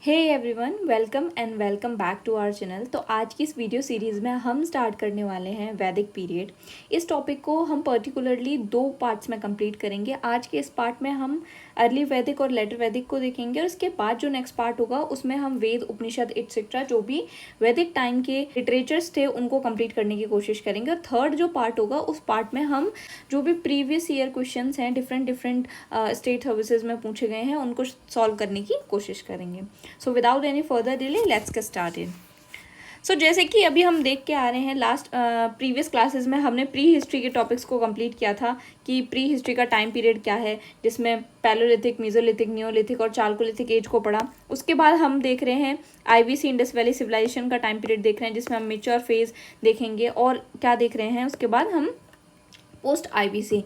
Hey everyone, welcome and welcome back to our channel. तो आज की इस वीडियो सीरीज़ में हम स्टार्ट करने वाले हैं वैदिक पीरियड। इस टॉपिक को हम पर्टिकुलरली 2 पार्ट्स में कंप्लीट करेंगे। आज के इस पार्ट में हम अर्ली वैदिक और लेटर वैदिक को देखेंगे और उसके बाद जो नेक्स्ट पार्ट होगा उसमें हम वेद, उपनिषद एटसेट्रा जो भी वैदिक टाइम के लिटरेचर्स थे उनको कंप्लीट करने की कोशिश करेंगे। और थर्ड जो पार्ट होगा उस पार्ट में हम जो भी प्रीवियस ईयर क्वेश्चंस हैं डिफरेंट स्टेट सर्विसेज में पूछे गए हैं उनको सॉल्व करने की कोशिश करेंगे। So without any further delay let's get started. So जैसे कि अभी हम देख के आ रहे हैं लास्ट प्रीवियस क्लासेस में हमने प्री हिस्ट्री के टॉपिक्स को कंप्लीट किया था कि प्री हिस्ट्री का टाइम पीरियड क्या है, जिसमें पैलोलिथिक, मेसोलिथिक, नियोलिथिक और चालकोलिथिक एज को पढ़ा। उसके बाद हम देख रहे हैं आईवीसी इंडस वैली सिविलाइजेशन का टाइम पीरियड देख रहे हैं जिसमें हम मेच्योर फेज देखेंगे। और क्या देख रहे हैं उसके बाद हम पोस्ट आईवीसी।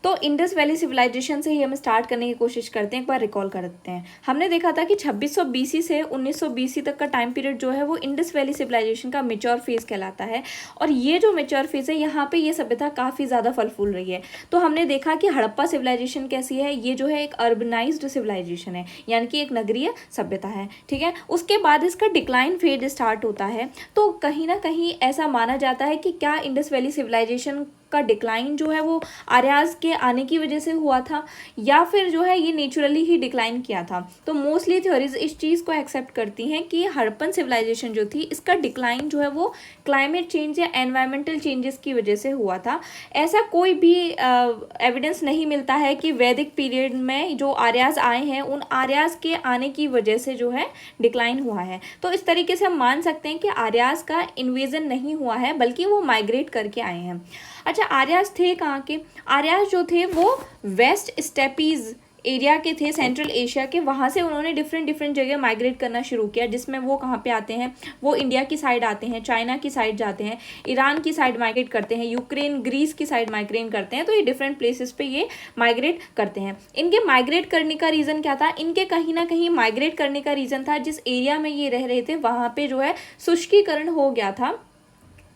तो इंडस वैली सिविलाइजेशन से ही हम स्टार्ट करने की कोशिश करते हैं। एक बार रिकॉल करते हैं। हमने देखा था कि 2600 बीसी से 1900 बीसी तक का टाइम पीरियड जो है वो इंडस वैली सिविलाइजेशन का मेच्योर फेज कहलाता है। और ये जो मेच्योर फेज है यहाँ पे ये सभ्यता काफ़ी ज़्यादा फल फूल रही है। तो हमने देखा कि हड़प्पा सिविलाइजेशन कैसी है, ये जो है एक अर्बनाइज्ड सिविलाइजेशन है, यानी कि एक नगरीय सभ्यता है। ठीक है, उसके बाद इसका डिक्लाइन फेज स्टार्ट होता है। तो कहीं ना कहीं ऐसा माना जाता है कि क्या इंडस वैली सिविलाइजेशन का डिक्लाइन जो है वो आर्याज के आने की वजह से हुआ था या फिर जो है ये नेचुरली ही डिक्लाइन किया था। तो मोस्टली थ्योरीज इस चीज़ को एक्सेप्ट करती हैं कि हड़प्पन सिविलाइजेशन जो थी इसका डिक्लाइन जो है वो क्लाइमेट चेंज या एनवायरमेंटल चेंजेस की वजह से हुआ था। ऐसा कोई भी एविडेंस नहीं मिलता है कि वैदिक पीरियड में जो आर्याज आए हैं उन आर्याज के आने की वजह से जो है डिक्लाइन हुआ है। तो इस तरीके से हम मान सकते हैं कि आर्याज का इन्वेजन नहीं हुआ है बल्कि वो माइग्रेट करके आए हैं। अच्छा, आर्याज थे कहाँ के? आर्याज जो थे वो वेस्ट स्टेपीज एरिया के थे, सेंट्रल एशिया के। वहाँ से उन्होंने डिफरेंट जगह माइग्रेट करना शुरू किया, जिसमें वो कहाँ पे आते हैं, वो इंडिया की साइड आते हैं, चाइना की साइड जाते हैं, ईरान की साइड माइग्रेट करते हैं, यूक्रेन, ग्रीस की साइड माइग्रेट करते हैं। तो ये डिफरेंट प्लेसेस पे ये माइग्रेट करते हैं। इनके माइग्रेट करने का रीज़न क्या था? इनके कहीं ना कहीं माइग्रेट करने का रीज़न था जिस एरिया में ये रह रहे थे वहाँ पे जो है शुष्कीकरण हो गया था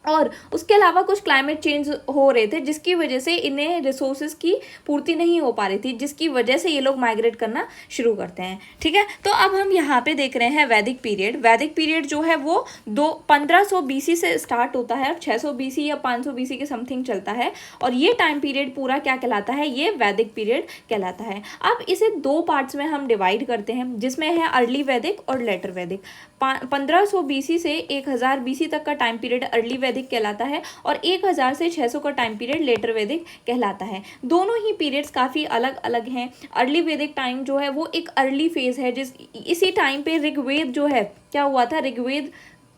और उसके अलावा कुछ क्लाइमेट चेंज हो रहे थे जिसकी वजह से इन्हें रिसोर्सेज की पूर्ति नहीं हो पा रही थी, जिसकी वजह से ये लोग माइग्रेट करना शुरू करते हैं। ठीक है, तो अब हम यहाँ पे देख रहे हैं वैदिक पीरियड। वैदिक पीरियड जो है वो 1500 बीसी से स्टार्ट होता है और 600 बीसी या 500 बीसी के समथिंग चलता है। और ये टाइम पीरियड पूरा क्या कहलाता है? ये वैदिक पीरियड कहलाता है। अब इसे 2 पार्ट्स में हम डिवाइड करते हैं जिसमें है अर्ली वैदिक और लेटर वैदिक। 1500 बीसी से 1000 बीसी तक का टाइम पीरियड अर्ली वैदिक कहलाता है और 1000 से 600 का टाइम पीरियड लेटर वैदिक कहलाता है। दोनों ही पीरियड्स काफ़ी अलग अलग हैं। अर्ली वैदिक टाइम जो है वो एक अर्ली फेज है इसी टाइम पे ऋग्वेद जो है क्या हुआ था, ऋग्वेद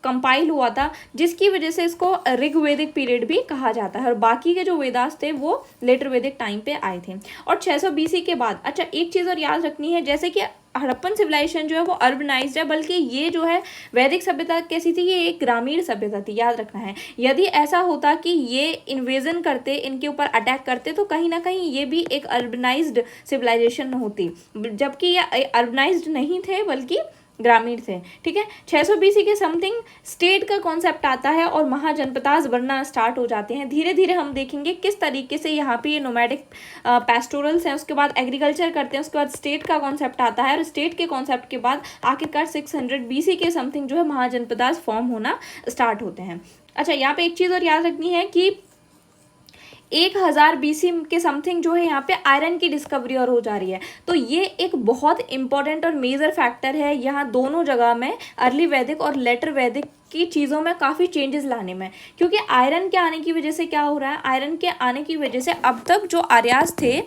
कंपाइल हुआ था, जिसकी वजह से इसको ऋग्वेदिक पीरियड भी कहा जाता है। और बाकी के जो वेदास थे वो लेटर वैदिक टाइम पे आए थे। और 600 बीसी के बाद, अच्छा एक चीज़ और याद रखनी है, जैसे कि हड़प्पन सिविलाइजेशन जो है वो अर्बनाइज्ड है, बल्कि ये जो है वैदिक सभ्यता कैसी थी, ये एक ग्रामीण सभ्यता थी, याद रखना है। यदि ऐसा होता कि ये इन्वेजन करते, इनके ऊपर अटैक करते तो कहीं ना कहीं ये भी एक अर्बनाइज्ड सिविलाइजेशन होती, जबकि ये अर्बनाइज्ड नहीं थे बल्कि ग्रामीण थे। ठीक है, 600 बीसी के समथिंग स्टेट का कॉन्सेप्ट आता है और महाजनपदास बनना स्टार्ट हो जाते हैं। धीरे धीरे हम देखेंगे किस तरीके से यहाँ पे ये नोमैडिक पैस्टोरल्स हैं, उसके बाद एग्रीकल्चर करते हैं, उसके बाद स्टेट का कॉन्सेप्ट आता है और स्टेट के कॉन्सेप्ट के बाद आखिरकार 600 बीसी के समथिंग जो है महाजनपदास फॉर्म होना स्टार्ट होते हैं। अच्छा, यहाँ पे एक चीज़ और याद रखनी है कि 1000 बीसी के समथिंग जो है यहाँ पे आयरन की डिस्कवरी और हो जा रही है। तो ये एक बहुत इंपॉर्टेंट और मेजर फैक्टर है यहाँ दोनों जगह में, अर्ली वैदिक और लेटर वैदिक की चीज़ों में काफ़ी चेंजेस लाने में। क्योंकि आयरन के आने की वजह से क्या हो रहा है, आयरन के आने की वजह से अब तक जो आर्यास थे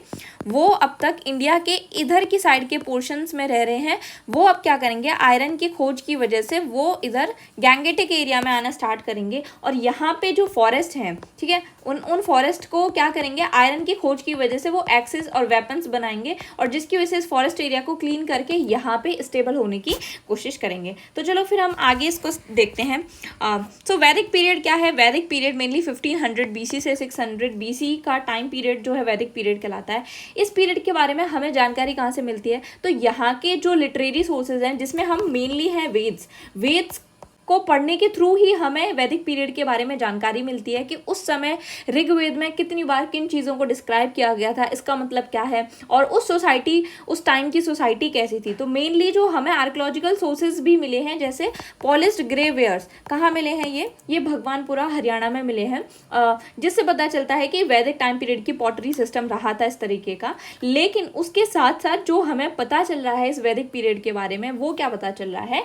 वो अब तक इंडिया के इधर की साइड के पोर्शंस में रह रहे हैं, वो अब क्या करेंगे, आयरन की खोज की वजह से वो इधर गैंगेटिक एरिया में आना स्टार्ट करेंगे। और यहाँ पे जो फॉरेस्ट हैं, ठीक है, उन फॉरेस्ट को क्या करेंगे, आयरन की खोज की वजह से वो एक्सेस और वेपन्स बनाएंगे और जिसकी वजह से इस फॉरेस्ट एरिया को क्लीन करके यहाँ पे स्टेबल होने की कोशिश करेंगे। तो चलो फिर हम आगे इसको देखते हैं। सो वैदिक पीरियड क्या है? वैदिक पीरियड मेनली 1500 बीसी से 600 बीसी का टाइम पीरियड जो है वैदिक पीरियड कहलाता है। इस पीरियड के बारे में हमें जानकारी कहाँ से मिलती है? तो यहाँ के जो लिटरेरी सोर्सेज हैं जिसमें हम मेनली हैं वेद्स को पढ़ने के थ्रू ही हमें वैदिक पीरियड के बारे में जानकारी मिलती है कि उस समय ऋग्वेद में कितनी बार किन चीज़ों को डिस्क्राइब किया गया था, इसका मतलब क्या है, और उस सोसाइटी, उस टाइम की सोसाइटी कैसी थी। तो मेनली जो हमें आर्कियोलॉजिकल सोर्सेज भी मिले हैं, जैसे पॉलिश्ड ग्रे वेयर्स, कहाँ मिले हैं ये भगवानपुरा हरियाणा में मिले हैं, जिससे पता चलता है कि वैदिक टाइम पीरियड की पॉटरी सिस्टम रहा था इस तरीके का। लेकिन उसके साथ साथ जो हमें पता चल रहा है इस वैदिक पीरियड के बारे में, वो क्या पता चल रहा है,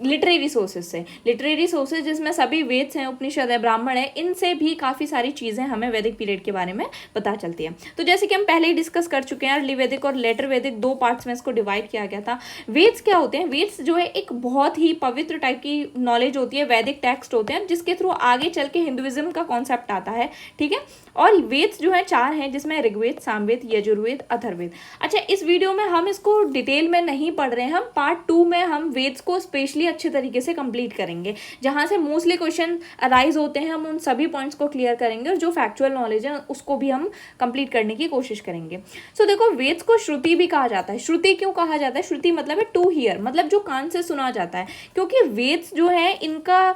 लिटरेरी सोर्सेज से। लिटरेरी सोर्सेज जिसमें सभी वेद्स हैं, उपनिषद है, ब्राह्मण है, इनसे भी काफ़ी सारी चीज़ें हमें वैदिक पीरियड के बारे में पता चलती है। तो जैसे कि हम पहले ही डिस्कस कर चुके हैं, अर्ली वैदिक और लेटर वैदिक दो पार्ट्स में इसको डिवाइड किया गया था। वेद्स क्या होते हैं? वेद्स जो है एक बहुत ही पवित्र टाइप की नॉलेज होती है, वैदिक टेक्स्ट होते हैं, जिसके थ्रू आगे चल के हिंदुइज्म का कॉन्सेप्ट आता है, ठीक है। और वेद्स जो है 4 हैं, जिसमें ऋग्वेद, सामवेद, यजुर्वेद, अथर्ववेद। अच्छा, इस वीडियो में हम इसको डिटेल में नहीं पढ़ रहे हैं, हम पार्ट 2 में हम वेद्स को स्पेशली अच्छे तरीके से कंप्लीट करेंगे, जहां से मोस्टली क्वेश्चन अराइज होते हैं, हम उन सभी पॉइंट्स को क्लियर करेंगे और जो फैक्चुअल नॉलेज है उसको भी हम कंप्लीट करने की कोशिश करेंगे। सो देखो, वेद्स को श्रुति भी कहा जाता है। श्रुति क्यों कहा जाता है? श्रुति मतलब है टू हियर, मतलब जो कान से सुना जाता है, क्योंकि वेद्स जो है इनका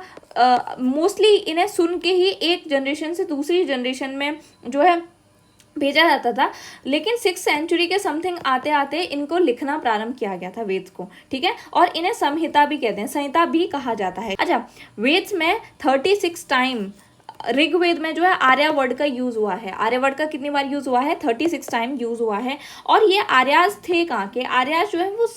मोस्टली इन्हें सुन के ही एक जनरेशन से दूसरी जनरेशन में जो है भेजा जाता था। लेकिन 6th सेंचुरी के समथिंग आते आते इनको लिखना प्रारंभ किया गया था वेद्स को, ठीक है। और इन्हें संहिता भी कहते हैं, संहिता भी कहा जाता है। अच्छा, वेद्स में 36 टाइम ऋग्वेद में जो है आर्या वर्ड का यूज हुआ है। आर्या वर्ड का कितनी बार यूज हुआ है? 36 टाइम यूज हुआ है। और ये आर्याज थे कहाँ के? आर्याज जो है वो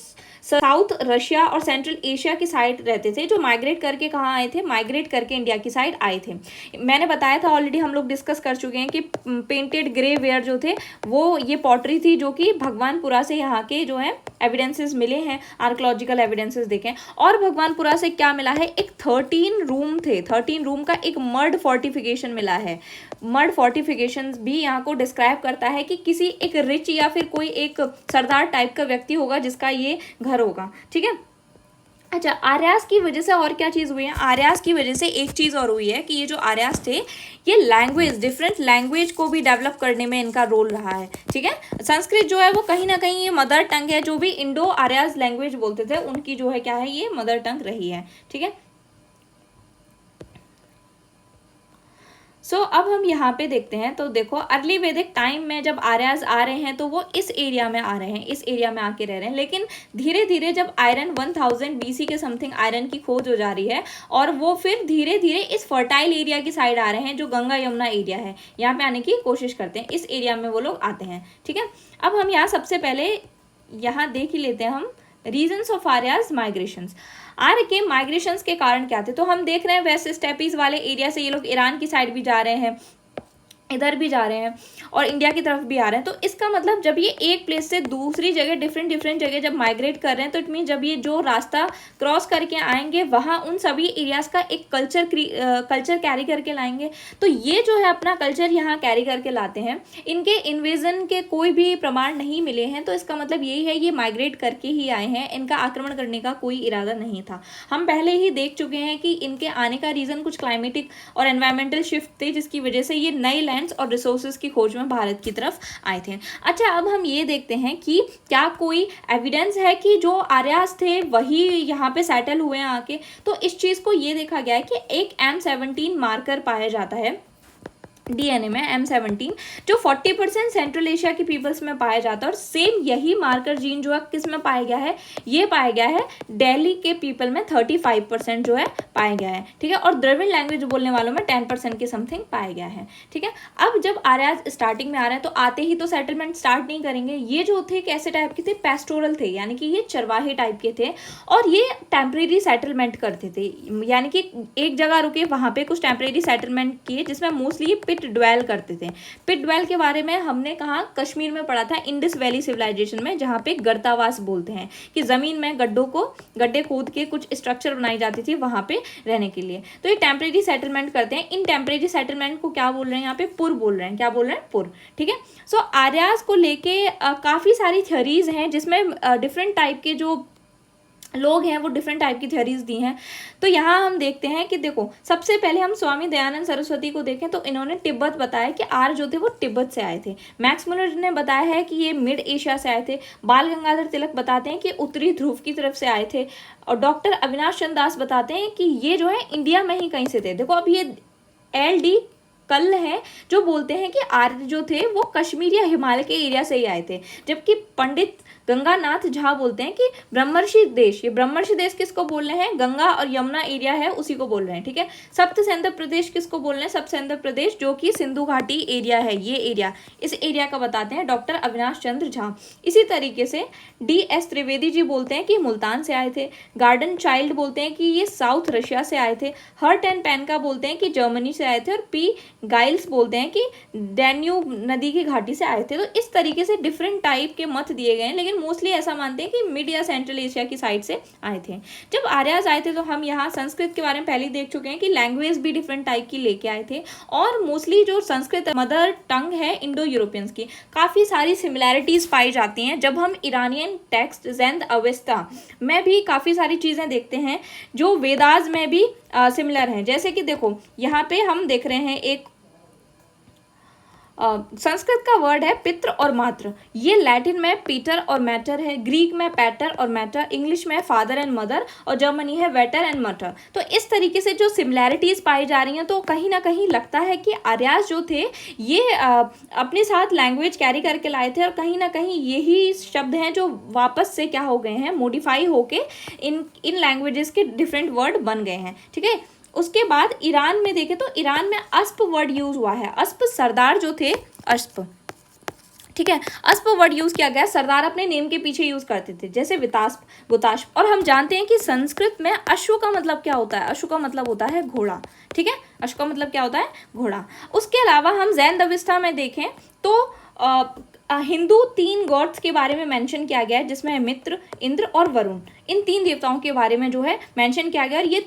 साउथ रशिया और सेंट्रल एशिया की साइड रहते थे, जो माइग्रेट करके कहाँ आए थे? माइग्रेट करके इंडिया की साइड आए थे। मैंने बताया था ऑलरेडी, हम लोग डिस्कस कर चुके हैं कि पेंटेड ग्रे वेयर जो थे वो ये पॉटरी थी, जो कि भगवानपुरा से यहाँ के जो है एविडेंसेस मिले हैं, आर्कियोलॉजिकल एविडेंसेस देखें। और भगवानपुरा से क्या मिला है? एक 13 रूम थे, 13 रूम का एक मड फोर्टिफिकेशन मिला है। मड फोर्टिफिकेशन भी यहाँ को डिस्क्राइब करता है कि किसी एक रिच या फिर कोई एक सरदार टाइप का व्यक्ति होगा जिसका ये घर होगा, ठीक है। अच्छा, आर्यास की वजह से और क्या चीज़ हुई है? आर्यास की वजह से एक चीज़ और हुई है कि ये जो आर्यास थे, ये लैंग्वेज, डिफरेंट लैंग्वेज को भी डेवलप करने में इनका रोल रहा है, ठीक है। संस्कृत जो है वो कहीं ना कहीं ये मदर टंग है, जो भी इंडो आर्यास लैंग्वेज बोलते थे उनकी जो है क्या है, ये मदर टंग रही है, ठीक है। अब हम यहाँ पे देखते हैं, तो देखो अर्ली वैदिक टाइम में जब आर्याज आ रहे हैं तो वो इस एरिया में आ रहे हैं, इस एरिया में आके रह रहे हैं। लेकिन धीरे धीरे जब आयरन 1000 BC के समथिंग आयरन की खोज हो जा रही है, और वो फिर धीरे धीरे इस फर्टाइल एरिया की साइड आ रहे हैं, जो गंगा यमुना एरिया है, यहाँ पे आने की कोशिश करते हैं। इस एरिया में वो लोग आते हैं, ठीक है। अब हम यहाँ सबसे पहले यहाँ देख ही लेते हैं हम रीजन्स ऑफ आर्याज माइग्रेशंस। आर्य के माइग्रेशंस के कारण क्या थे? तो हम देख रहे हैं वेस्ट स्टेपीज वाले एरिया से ये लोग ईरान की साइड भी जा रहे हैं, इधर भी जा रहे हैं, और इंडिया की तरफ भी आ रहे हैं। तो इसका मतलब जब ये एक प्लेस से दूसरी जगह डिफरेंट जगह जब माइग्रेट कर रहे हैं, तो इट मीन जब ये जो रास्ता क्रॉस करके आएंगे वहाँ उन सभी एरियाज का एक कल्चर कैरी करके लाएंगे। तो ये जो है अपना कल्चर यहाँ कैरी करके लाते हैं। इनके इन्वेजन के कोई भी प्रमाण नहीं मिले हैं, तो इसका मतलब यही है ये माइग्रेट करके ही आए हैं, इनका आक्रमण करने का कोई इरादा नहीं था। हम पहले ही देख चुके हैं कि इनके आने का रीज़न कुछ क्लाइमेटिक और एनवायरमेंटल शिफ्ट थे, जिसकी वजह से ये नए लैंड्स और रिसोर्सेज की खोज में भारत की तरफ आए थे। अच्छा, अब हम ये देखते हैं कि क्या कोई एविडेंस है कि जो आर्यास थे वही यहाँ पे सेटल हुए हैं आके। तो इस चीज़ को ये देखा गया है कि एक M17 मार्कर पाया जाता है DNA में, M17, जो 40% सेंट्रल एशिया की पीपल्स में पाया जाता है। और सेम यही मार्कर जीन जो है किस में पाया गया है? ये पाया गया है दिल्ली के पीपल में 35% जो है पाया गया है, ठीक है। और द्रविड़ लैंग्वेज बोलने वालों में 10% के समथिंग पाया गया है, ठीक है। अब जब आर्याज स्टार्टिंग में आ रहे हैं, तो आते ही तो सेटलमेंट स्टार्ट नहीं करेंगे। ये जो थे कैसे टाइप के थे? पेस्टोरल थे, यानी कि ये चरवाहे टाइप के थे, और ये टेम्परेरी सेटलमेंट करते थे, यानी कि एक जगह रुके, वहाँ पे कुछ टेम्परेरी सेटलमेंट किए, जिसमें मोस्टली पिट ड्वेल करते थे। पिट ड्वेल के बारे में हमने कहा कश्मीर में पढ़ा था, इंडस वैली सिविलाइजेशन में, जहाँ पे गर्तावास बोलते हैं कि जमीन में गड्ढे खोद के कुछ स्ट्रक्चर बनाई जाती थी वहाँ पे रहने के लिए। तो ये टेम्परेरी सेटलमेंट करते हैं। इन टेम्परेरी सेटलमेंट को क्या बोल रहे हैं यहाँ पे? पुर बोल रहे हैं। क्या बोल रहे हैं? पुर, ठीक है। आर्यास को लेके काफ़ी सारी थ्योरीज हैं, जिसमें डिफरेंट टाइप के जो लोग हैं वो डिफरेंट टाइप की थ्योरीज दी हैं। तो यहाँ हम देखते हैं कि देखो, सबसे पहले हम स्वामी दयानंद सरस्वती को देखें तो इन्होंने तिब्बत बताया कि आर्य जो थे वो तिब्बत से आए थे। मैक्स मुलर ने बताया है कि ये मिड एशिया से आए थे। बाल गंगाधर तिलक बताते हैं कि उत्तरी ध्रुव की तरफ से आए थे। और डॉक्टर अविनाश चंद्र दास बताते हैं कि ये जो है इंडिया में ही कहीं से थे। देखो अब ये LD कल है जो बोलते हैं कि आर्य जो थे वो कश्मीर या हिमालय के एरिया से ही आए थे, जबकि पंडित गंगानाथ झा बोलते हैं कि ब्रह्मर्षि देश, ये ब्रह्मर्षि देश किसको बोल रहे हैं, गंगा और यमुना एरिया है उसी को बोल रहे हैं। ठीक है, सप्त सेंद्र प्रदेश किसको बोल रहे हैं, सप्त सेंद्र प्रदेश जो कि सिंधु घाटी एरिया है, ये एरिया, इस एरिया का बताते हैं डॉक्टर अविनाश चंद्र झा। इसी तरीके से DS त्रिवेदी जी बोलते हैं कि मुल्तान से आए थे। गार्डन चाइल्ड बोलते हैं कि ये साउथ रशिया से आए थे। हर्ट एंड पेनका बोलते हैं कि जर्मनी से आए थे। और P गाइल्स बोलते हैं कि डैन्यूब नदी की घाटी से आए थे। तो इस तरीके से डिफरेंट टाइप के मत दिए गए हैं, लेकिन मोस्टली ऐसा मानते हैं कि मिड या सेंट्रल एशिया की साइड से आए थे। जब आर्यस आए थे तो हम यहाँ संस्कृत के बारे में पहले देख चुके हैं कि लैंग्वेज भी डिफरेंट टाइप की लेके आए थे। और मोस्टली जो संस्कृत मदर टंग है इंडो यूरोपियंस की, काफ़ी सारी सिमिलैरिटीज पाई जाती हैं। जब हम ईरानियन टेक्स्ट ज़ैंद अवेस्ता में भी काफ़ी सारी चीज़ें देखते हैं जो वेदास में भी सिमिलर हैं। जैसे कि देखो यहाँ पे हम देख रहे हैं एक संस्कृत का वर्ड है पितृ और मातृ, ये लैटिन में पीटर और मैटर है, ग्रीक में पैटर और मैटर, इंग्लिश में फादर एंड मदर, और जर्मनी है वेटर एंड मटर। तो इस तरीके से जो सिमिलैरिटीज पाई जा रही हैं, तो कहीं ना कहीं लगता है कि आर्यास जो थे ये अपने साथ लैंग्वेज कैरी करके लाए थे, और कहीं ना कहीं यही शब्द हैं जो वापस से क्या हो गए हैं, मोडिफाई होके इन लैंग्वेजेस के डिफरेंट वर्ड बन गए हैं। ठीक है, उसके बाद ईरान में देखें तो ईरान में अस्प वर्ड यूज हुआ है। अस्प सरदार जो थे, अस्प, ठीक है, अस्प वर्ड यूज किया गया, सरदार अपने नेम के पीछे यूज करते थे, जैसे वितास्प, बुतास्प। और हम जानते हैं कि संस्कृत में अश्व का मतलब क्या होता है, अश्व का मतलब होता है घोड़ा। ठीक है, अश्व का मतलब क्या होता है, घोड़ा। उसके अलावा हम ज़ैंद अवेस्ता में देखें तो हिंदू 3 गॉड्स के बारे में मेंशन किया गया है, जिसमें मित्र, इंद्र और वरुण। इन 3 देवताओं के बारे में जो है मेंशन किया गया, और ये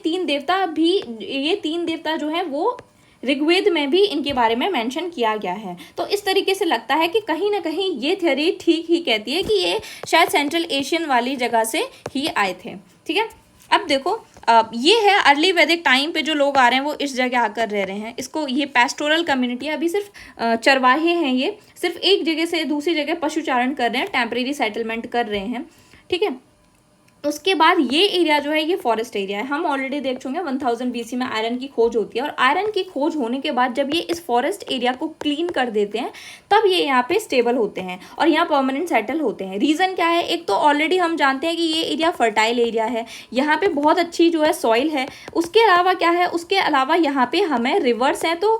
3 देवता जो है वो ऋग्वेद में भी इनके बारे में मेंशन किया गया है। तो इस तरीके से लगता है कि कहीं ना कहीं ये थ्योरी ठीक ही कहती है कि ये शायद सेंट्रल एशियन वाली जगह से ही आए थे। ठीक है, अब देखो ये है अर्ली वैदिक टाइम पे जो लोग आ रहे हैं वो इस जगह आकर रह रहे हैं। इसको, ये पेस्टोरल कम्युनिटी है, अभी सिर्फ चरवाहे हैं, ये सिर्फ एक जगह से दूसरी जगह पशुचारण कर रहे हैं, टेम्परेरी सेटलमेंट कर रहे हैं। ठीक है, उसके बाद ये एरिया जो है ये फॉरेस्ट एरिया है। हम ऑलरेडी देख चुके हैं 1000 BC में आयरन की खोज होती है, और आयरन की खोज होने के बाद जब ये इस फॉरेस्ट एरिया को क्लीन कर देते हैं तब ये यहाँ पे स्टेबल होते हैं और यहाँ परमानेंट सेटल होते हैं। रीज़न क्या है, एक तो ऑलरेडी हम जानते हैं कि ये एरिया फर्टाइल एरिया है, यहाँ पे बहुत अच्छी जो है सॉइल है। उसके अलावा क्या है, उसके अलावा यहाँ पे हमें रिवर्स हैं, तो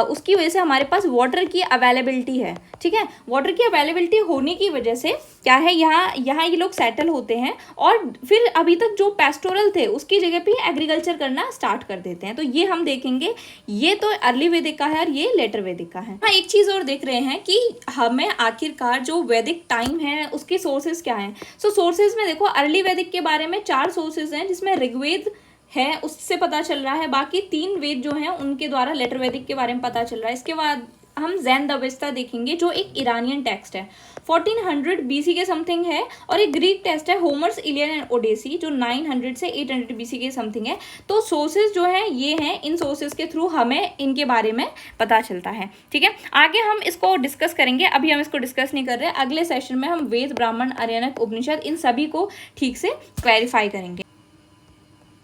उसकी वजह से हमारे पास वाटर की अवेलेबिलिटी है। ठीक है, वाटर की अवेलेबिलिटी होने की वजह से क्या है, यहाँ ये लोग सेटल होते हैं, और फिर अभी तक जो पेस्टोरल थे उसकी जगह पे एग्रीकल्चर करना स्टार्ट कर देते हैं। तो ये हम देखेंगे, ये तो अर्ली वैदिक का है और ये लेटर वैदिक का है। हाँ, एक चीज़ और देख रहे हैं कि हमें आखिरकार जो वैदिक टाइम है उसके सोर्सेज क्या हैं। सो सोर्सेज में देखो, अर्ली वैदिक के बारे में 4 सोर्सेज हैं, जिसमें ऋग्वेद है उससे पता चल रहा है, बाकी 3 वेद जो हैं उनके द्वारा लेटर वैदिक के बारे में पता चल रहा है। इसके बाद हम ज़ैंद अवेस्ता देखेंगे जो एक ईरानियन टेक्स्ट है, 1400 BC के समथिंग है, और एक ग्रीक टेक्स्ट है होमर्स इलियड एंड ओडेसी जो 900 से 800 BC के समथिंग है। तो सोर्सेज जो है ये हैं, इन सोर्सेज के थ्रू हमें इनके बारे में पता चलता है। ठीक है, आगे हम इसको डिस्कस करेंगे, अभी हम इसको डिस्कस नहीं कर रहे। अगले सेशन में हम वेद, ब्राह्मण, आर्यनक, उपनिषद इन सभी को ठीक से क्लैरिफाई करेंगे।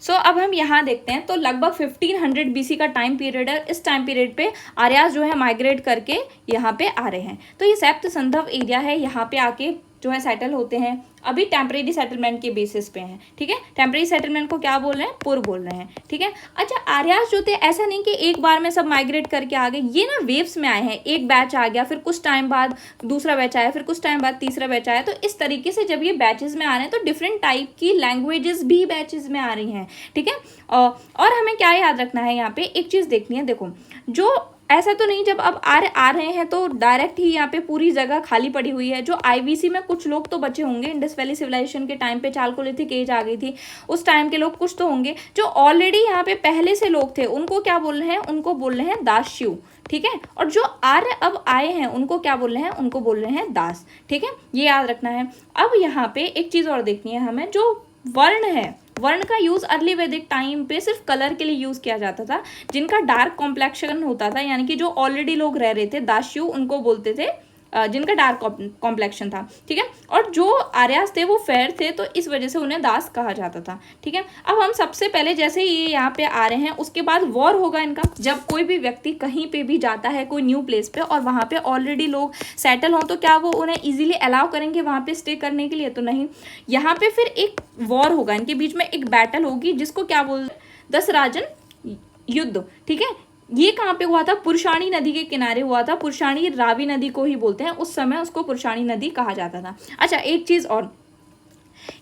अब हम यहाँ देखते हैं तो लगभग 1500 BC का टाइम पीरियड है। इस टाइम पीरियड पे आर्यास जो है माइग्रेट करके यहाँ पे आ रहे हैं। तो ये सप्त संधव एरिया है, यहाँ पे आके जो है सेटल होते हैं। अभी टेम्परेरी सेटलमेंट के बेसिस पे हैं। ठीक है, टेम्परेरी सेटलमेंट को क्या बोल रहे हैं, पुर बोल रहे हैं। ठीक है, अच्छा, आर्यास जो थे ऐसा नहीं कि एक बार में सब माइग्रेट करके आ गए, ये ना वेव्स में आए हैं। एक बैच आ गया, फिर कुछ टाइम बाद दूसरा बैच आया, फिर कुछ टाइम बाद तीसरा बैच आया। तो इस तरीके से जब ये बैचेस में आ रहे हैं तो डिफरेंट टाइप की लैंग्वेजेस भी बैचेस में आ रही हैं। ठीक है, और हमें क्या याद रखना है, यहाँ पे एक चीज़ देखनी है। देखो, जो ऐसा तो नहीं जब अब आ रहे हैं तो डायरेक्ट ही यहाँ पे पूरी जगह खाली पड़ी हुई है। जो IVC में कुछ लोग तो बचे होंगे, इंडस वैली सिविलाइजेशन के टाइम पे चालकोलिथिक एज आ गई थी, उस टाइम के लोग कुछ तो होंगे। जो ऑलरेडी यहाँ पे पहले से लोग थे उनको क्या बोल रहे हैं, उनको बोल रहे हैं दास्यु। ठीक है, और जो आर्य अब आए हैं उनको क्या बोल रहे हैं, उनको बोल रहे हैं दास। ठीक है, ये याद रखना है। अब यहाँ पे एक चीज़ और देखनी है हमें, जो वर्ण है, वर्ण का यूज अर्ली वैदिक टाइम पे सिर्फ कलर के लिए यूज किया जाता था। जिनका डार्क कॉम्प्लेक्शन होता था, यानी कि जो ऑलरेडी लोग रह रहे थे, दास्यु उनको बोलते थे, जिनका डार्क कॉम्प्लेक्शन था, ठीक है। और जो आर्यास थे वो फेयर थे, तो इस वजह से उन्हें दास कहा जाता था, ठीक है। अब हम सबसे पहले जैसे ये यहाँ पे आ रहे हैं, उसके बाद वॉर होगा इनका। जब कोई भी व्यक्ति कहीं पे भी जाता है कोई न्यू प्लेस पे और वहाँ पे ऑलरेडी लोग सेटल हों, तो क्या वो उन्हें इजीली अलाउ करेंगे वहाँ पे स्टे करने के लिए? तो नहीं। यहाँ पे फिर एक वॉर होगा, इनके बीच में एक बैटल होगी, जिसको क्या बोलते, दसराजन युद्ध, ठीक है। ये कहाँ पे हुआ था? पुरुषाणी नदी के किनारे हुआ था। पुरुषाणी रावी नदी को ही बोलते हैं, उस समय उसको पुरुषाणी नदी कहा जाता था। अच्छा, एक चीज और,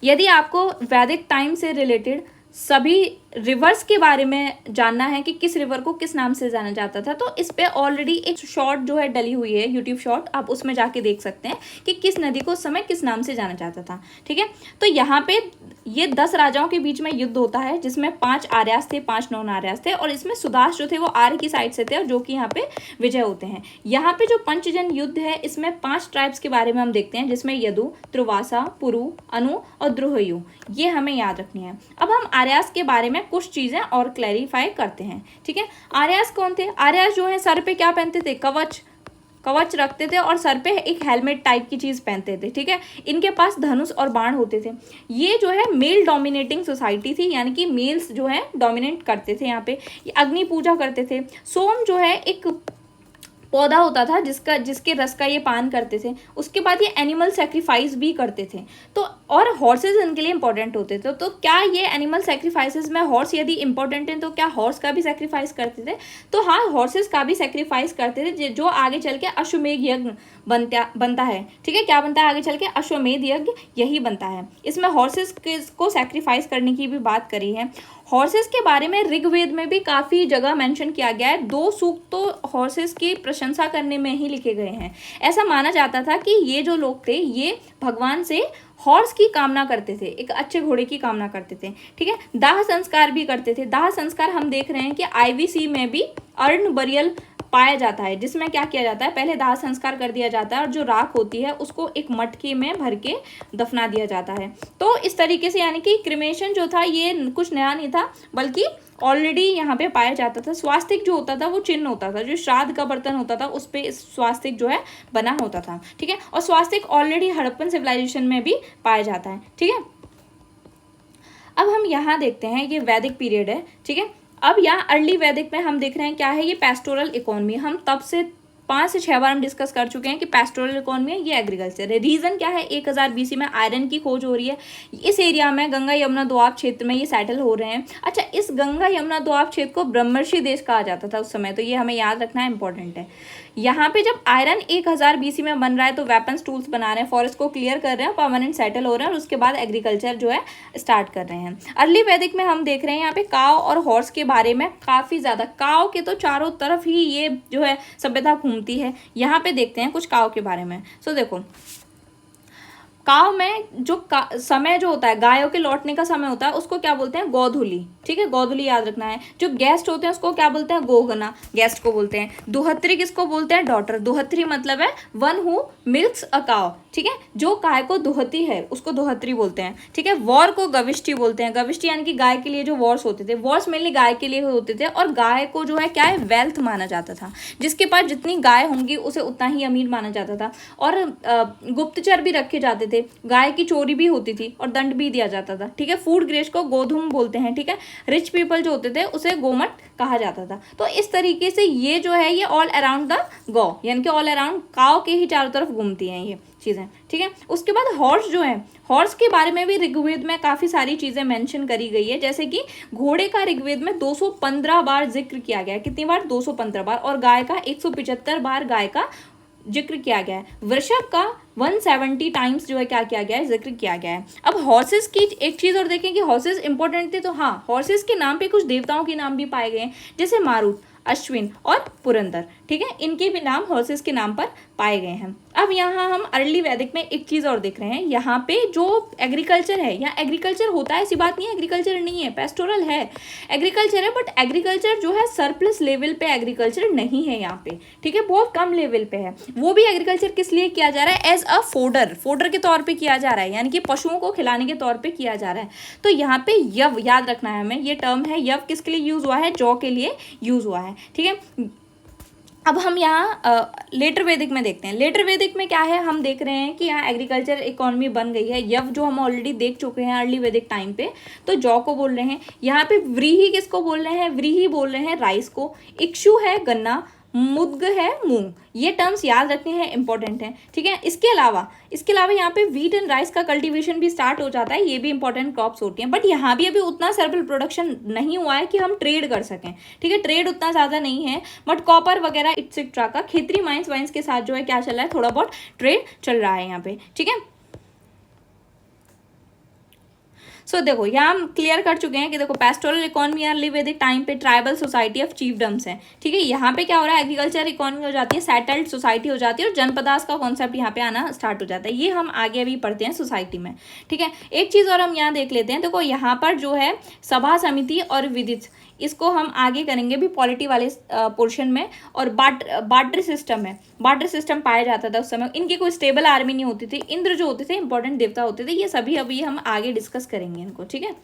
यदि आपको वैदिक टाइम से रिलेटेड सभी रिवर्स के बारे में जानना है कि किस रिवर को किस नाम से जाना जाता था, तो इस पे ऑलरेडी एक शॉर्ट जो है डली हुई है, यूट्यूब शॉर्ट, आप उसमें जाके देख सकते हैं कि किस नदी को उस समय किस नाम से जाना जाता था, ठीक है। तो यहाँ पे ये 10 राजाओं के बीच में युद्ध होता है, जिसमें 5 आर्यास थे, 5 नॉन आर्यास थे, और इसमें सुदास जो थे वो आर्य की साइड से थे, और जो कि यहाँ पे विजय होते हैं। यहाँ पे जो पंचजन युद्ध है, इसमें 5 ट्राइब्स के बारे में हम देखते हैं, जिसमें यदु, त्रुवासा, पुरु, अनु और द्रुहयु, ये हमें याद रखनी है। अब हम आर्यास के बारे में कुछ चीजें और क्लैरिफाई करते हैं, ठीक है। आर्यास कौन थे? आर्यास जो है सर पे क्या पहनते थे? कवच रखते थे, और सर पे एक हेलमेट टाइप की चीज पहनते थे, ठीक है। इनके पास धनुष और बाण होते थे। ये जो है मेल डोमिनेटिंग सोसाइटी थी, यानी कि मेल्स जो है डोमिनेट करते थे यहाँ पे। ये अग्नि पूजा करते थे। सोम जो है एक पौधा होता था जिसके रस का ये पान करते थे। उसके बाद ये एनिमल सेक्रीफाइस भी करते थे। तो और हॉर्सेज इनके लिए इंपॉर्टेंट होते थे। तो क्या ये एनिमल सेक्रीफाइसेस में हॉर्स यदि इंपॉर्टेंट है, तो क्या हॉर्स का भी सेक्रीफाइस करते थे? तो हाँ, हॉर्सेस का भी सेक्रीफाइस करते थे, जो आगे चल के अश्वमेध यज्ञ बनता है, ठीक है। क्या बनता है आगे चल के? अश्वमेध यज्ञ, यही बनता है। इसमें हॉर्सेस को सेक्रीफाइस करने की भी बात करी है। हॉर्सेस के बारे में ऋग्वेद में भी काफ़ी जगह मेंशन किया गया है। 2 सूक्त तो हॉर्सेस की प्रशंसा करने में ही लिखे गए हैं। ऐसा माना जाता था कि ये जो लोग थे, ये भगवान से हॉर्स की कामना करते थे, एक अच्छे घोड़े की कामना करते थे, ठीक है। दाह संस्कार भी करते थे। दाह संस्कार हम देख रहे हैं कि आईवीसी में भी अर्न बरियल पाया जाता है, जिसमें क्या किया जाता है? पहले दाह संस्कार कर दिया जाता है, और जो राख होती है उसको एक मटके में भर के दफना दिया जाता है। तो इस तरीके से, यानी कि क्रिमेशन जो था ये कुछ नया नहीं था, बल्कि ऑलरेडी यहाँ पे पाया जाता था। स्वास्तिक जो होता था वो चिन्ह होता था, जो श्राद्ध का बर्तन होता था उस पे स्वास्तिक जो है बना होता था, ठीक है। और स्वास्तिक ऑलरेडी हड़प्पन सिविलाइजेशन में भी पाया जाता है, ठीक है। अब हम यहाँ देखते हैं, ये वैदिक पीरियड है, ठीक है। अब यहाँ अर्ली वैदिक में हम देख रहे हैं क्या है? ये पेस्टोरल इकोनॉमी। हम तब से 5 से 6 बार हम डिस्कस कर चुके हैं कि पेस्टोरल इकोनॉमी है, ये एग्रीकल्चर है। रीजन क्या है? 1000 BC में आयरन की खोज हो रही है। इस एरिया में गंगा यमुना दोआब क्षेत्र में ये सेटल हो रहे हैं। अच्छा, इस गंगा यमुना दोआब क्षेत्र को ब्रह्मर्षि देश कहा जाता था उस समय, तो ये हमें याद रखना है, इंपॉर्टेंट है। यहाँ पे जब आयरन 1000 BC में बन रहा है, तो वेपन्स टूल्स बना रहे हैं, फॉरेस्ट को क्लियर कर रहे हैं, परमानेंट सेटल हो रहे हैं, और उसके बाद एग्रीकल्चर जो है स्टार्ट कर रहे हैं। अर्ली वैदिक में हम देख रहे हैं यहाँ पे काव और हॉर्स के बारे में काफ़ी ज़्यादा, काव के तो चारों तरफ ही ये जो है सभ्यता घूमती है। यहाँ पे देखते हैं कुछ काव के बारे में। सो देखो, काव में जो समय जो होता है, गायों के लौटने का समय होता है, उसको क्या बोलते हैं? गोधूली, ठीक है। गोधूली याद रखना है। जो गेस्ट होते हैं उसको क्या बोलते हैं? गोगना, गेस्ट को बोलते हैं। दुहत्री किसको बोलते हैं? डॉटर। दुहत्री मतलब है वन हु मिल्क्स अ काव, ठीक है। जो गाय को दुहती है उसको दुहत्री बोलते हैं, ठीक है। वॉर को गविष्टि बोलते हैं। गविष्टि यानी कि गाय के लिए जो वॉर्स होते थे, वॉर्स मेनली गाय के लिए होते थे, और गाय को जो है क्या है? वेल्थ माना जाता था। जिसके पास जितनी गाय होंगी उसे उतना ही अमीर माना जाता था। और गुप्तचर भी रखे जाते थे। गाय की चोरी भी होती थी और दंड भी दिया जाता था, ठीक है। फूड ग्रेस को गोधूम बोलते हैं, ठीक है। रिच पीपल जो होते थे उसे गोमट कहा जाता था। तो इस तरीके से ये जो है ये ऑल अराउंड द गौ, यानी कि ऑल अराउंड काव के ही चारों तरफ घूमती हैं ये चीज़ें, ठीक है। उसके बाद हॉर्स जो है, हॉर्स के बारे में भी ऋग्वेद में काफ़ी सारी चीज़ें मेंशन करी गई है। जैसे कि घोड़े का ऋग्वेद में 215 बार जिक्र किया गया है। कितनी बार? 215 बार। और गाय का 175 बार गाय का जिक्र किया गया है। वृषभ का 170 टाइम्स जो है क्या किया गया है? जिक्र किया गया है। अब हॉर्सेस की एक चीज़ और देखें कि हॉर्सेस इंपॉर्टेंट थे, तो हाँ, हॉर्सेस के नाम पे कुछ देवताओं के नाम भी पाए गए हैं, जैसे मारुत। अश्विन और पुरंदर, ठीक है, इनके भी नाम हॉर्सेस के नाम पर पाए गए हैं। अब यहाँ हम अर्ली वैदिक में एक चीज़ और देख रहे हैं, यहाँ पे जो एग्रीकल्चर है, या एग्रीकल्चर होता है, ऐसी बात नहीं है एग्रीकल्चर नहीं है, पेस्टोरल है, एग्रीकल्चर है, बट एग्रीकल्चर जो है सरप्लस लेवल पे एग्रीकल्चर नहीं है यहाँ पे, ठीक है, बहुत कम लेवल पे है। वो भी एग्रीकल्चर किस लिए किया जा रहा है, एज अ फोडर के तौर पे किया जा रहा है, यानी कि पशुओं को खिलाने के तौर पे किया जा रहा है। तो यहाँ पे यव याद रखना है हमें, ये टर्म है यव किसके लिए यूज हुआ है, जौ के लिए यूज हुआ है, ठीक है। अब हम यहाँ लेटर वैदिक में देखते हैं। लेटर वैदिक में क्या है, हम देख रहे हैं कि यहाँ एग्रीकल्चर इकोनॉमी बन गई है। यव जो हम ऑलरेडी देख चुके हैं अर्ली वैदिक टाइम पे, तो जौ को बोल रहे हैं। यहाँ पे व्रीही किसको बोल रहे हैं, व्रीही बोल रहे हैं राइस को। इक्षु है गन्ना, मुद्ग है मूंग। ये टर्म्स याद रखने हैं, इंपॉर्टेंट है, ठीक है। इसके अलावा यहाँ पे व्हीट एंड राइस का कल्टीवेशन भी स्टार्ट हो जाता है, ये भी इंपॉर्टेंट क्रॉप्स होती हैं, बट यहाँ भी अभी उतना सर्बल प्रोडक्शन नहीं हुआ है कि हम ट्रेड कर सकें, ठीक है, ट्रेड उतना ज़्यादा नहीं है, बट कॉपर वगैरह एक्सेट्रा का खेतरी माइंस वाइंस के साथ जो है क्या चल रहा है, थोड़ा बहुत ट्रेड चल रहा है यहाँ पे, ठीक है। सो देखो यहाँ हम क्लियर कर चुके हैं कि देखो पेस्टोरल इकोनॉमी अर्ली वैदिक टाइम पे ट्राइबल सोसाइटी ऑफ चीफडम्स है, ठीक है। यहाँ पे क्या हो रहा है, एग्रीकल्चर इकोनॉमी हो जाती है, सेटल्ड सोसाइटी हो जाती है, और जनपदास का कॉन्सेप्ट यहाँ पे आना स्टार्ट हो जाता है। ये हम आगे अभी पढ़ते हैं सोसाइटी में, ठीक है। एक चीज़ और हम यहाँ देख लेते हैं, देखो यहाँ पर जो है सभा समिति और विदित, इसको हम आगे करेंगे भी पॉलिटी वाले पोर्शन में। और बार्टर सिस्टम है, बार्टर सिस्टम पाया जाता था उस समय, इनकी कोई स्टेबल आर्मी नहीं होती थी। इंद्र जो होते थे इंपॉर्टेंट देवता होते थे, ये सभी अभी हम आगे डिस्कस करेंगे इनको, ठीक है।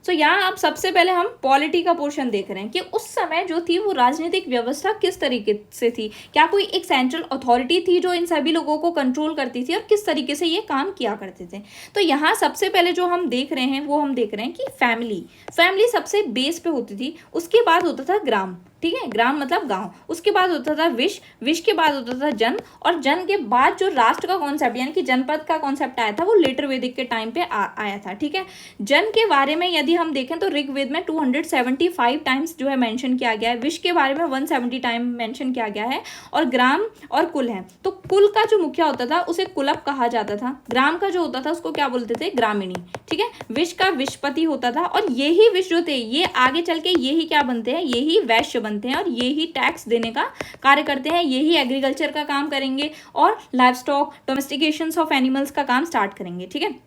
सो यहाँ अब सबसे पहले हम पॉलिटी का पोर्शन देख रहे हैं कि उस समय जो थी वो राजनीतिक व्यवस्था किस तरीके से थी, क्या कोई एक सेंट्रल अथॉरिटी थी जो इन सभी लोगों को कंट्रोल करती थी, और किस तरीके से ये काम किया करते थे। तो यहाँ सबसे पहले जो हम देख रहे हैं वो हम देख रहे हैं कि फैमिली सबसे बेस पे होती थी। उसके बाद होता था ग्राम, ठीक है, ग्राम मतलब गांव। उसके बाद होता था विश के बाद होता था जन, और जन के बाद जो राष्ट्र का कॉन्सेप्ट यानी कि जनपद का कॉन्सेप्ट आया था वो लेटर वैदिक के टाइम पे आया था, ठीक है। जन के बारे में यदि हम देखें तो ऋग्वेद में 275 टाइम्स जो है मेंशन किया गया है, विश के बारे में 170 टाइम मेंशन किया गया है, और ग्राम और कुल है। तो कुल का जो मुखिया होता था उसे कुलप कहा जाता था, ग्राम का जो होता था उसको क्या बोलते थे, ग्रामीणी, ठीक है। विश का विशपति होता था, और यही विश जो थे ये आगे चल के यही क्या बनते हैं, यही वैश्य बनते हैं, और यही टैक्स देने का कार्य करते हैं, यही एग्रीकल्चर का काम करेंगे, और live stock domestication of animals का काम स्टार्ट करेंगे, ठीक है।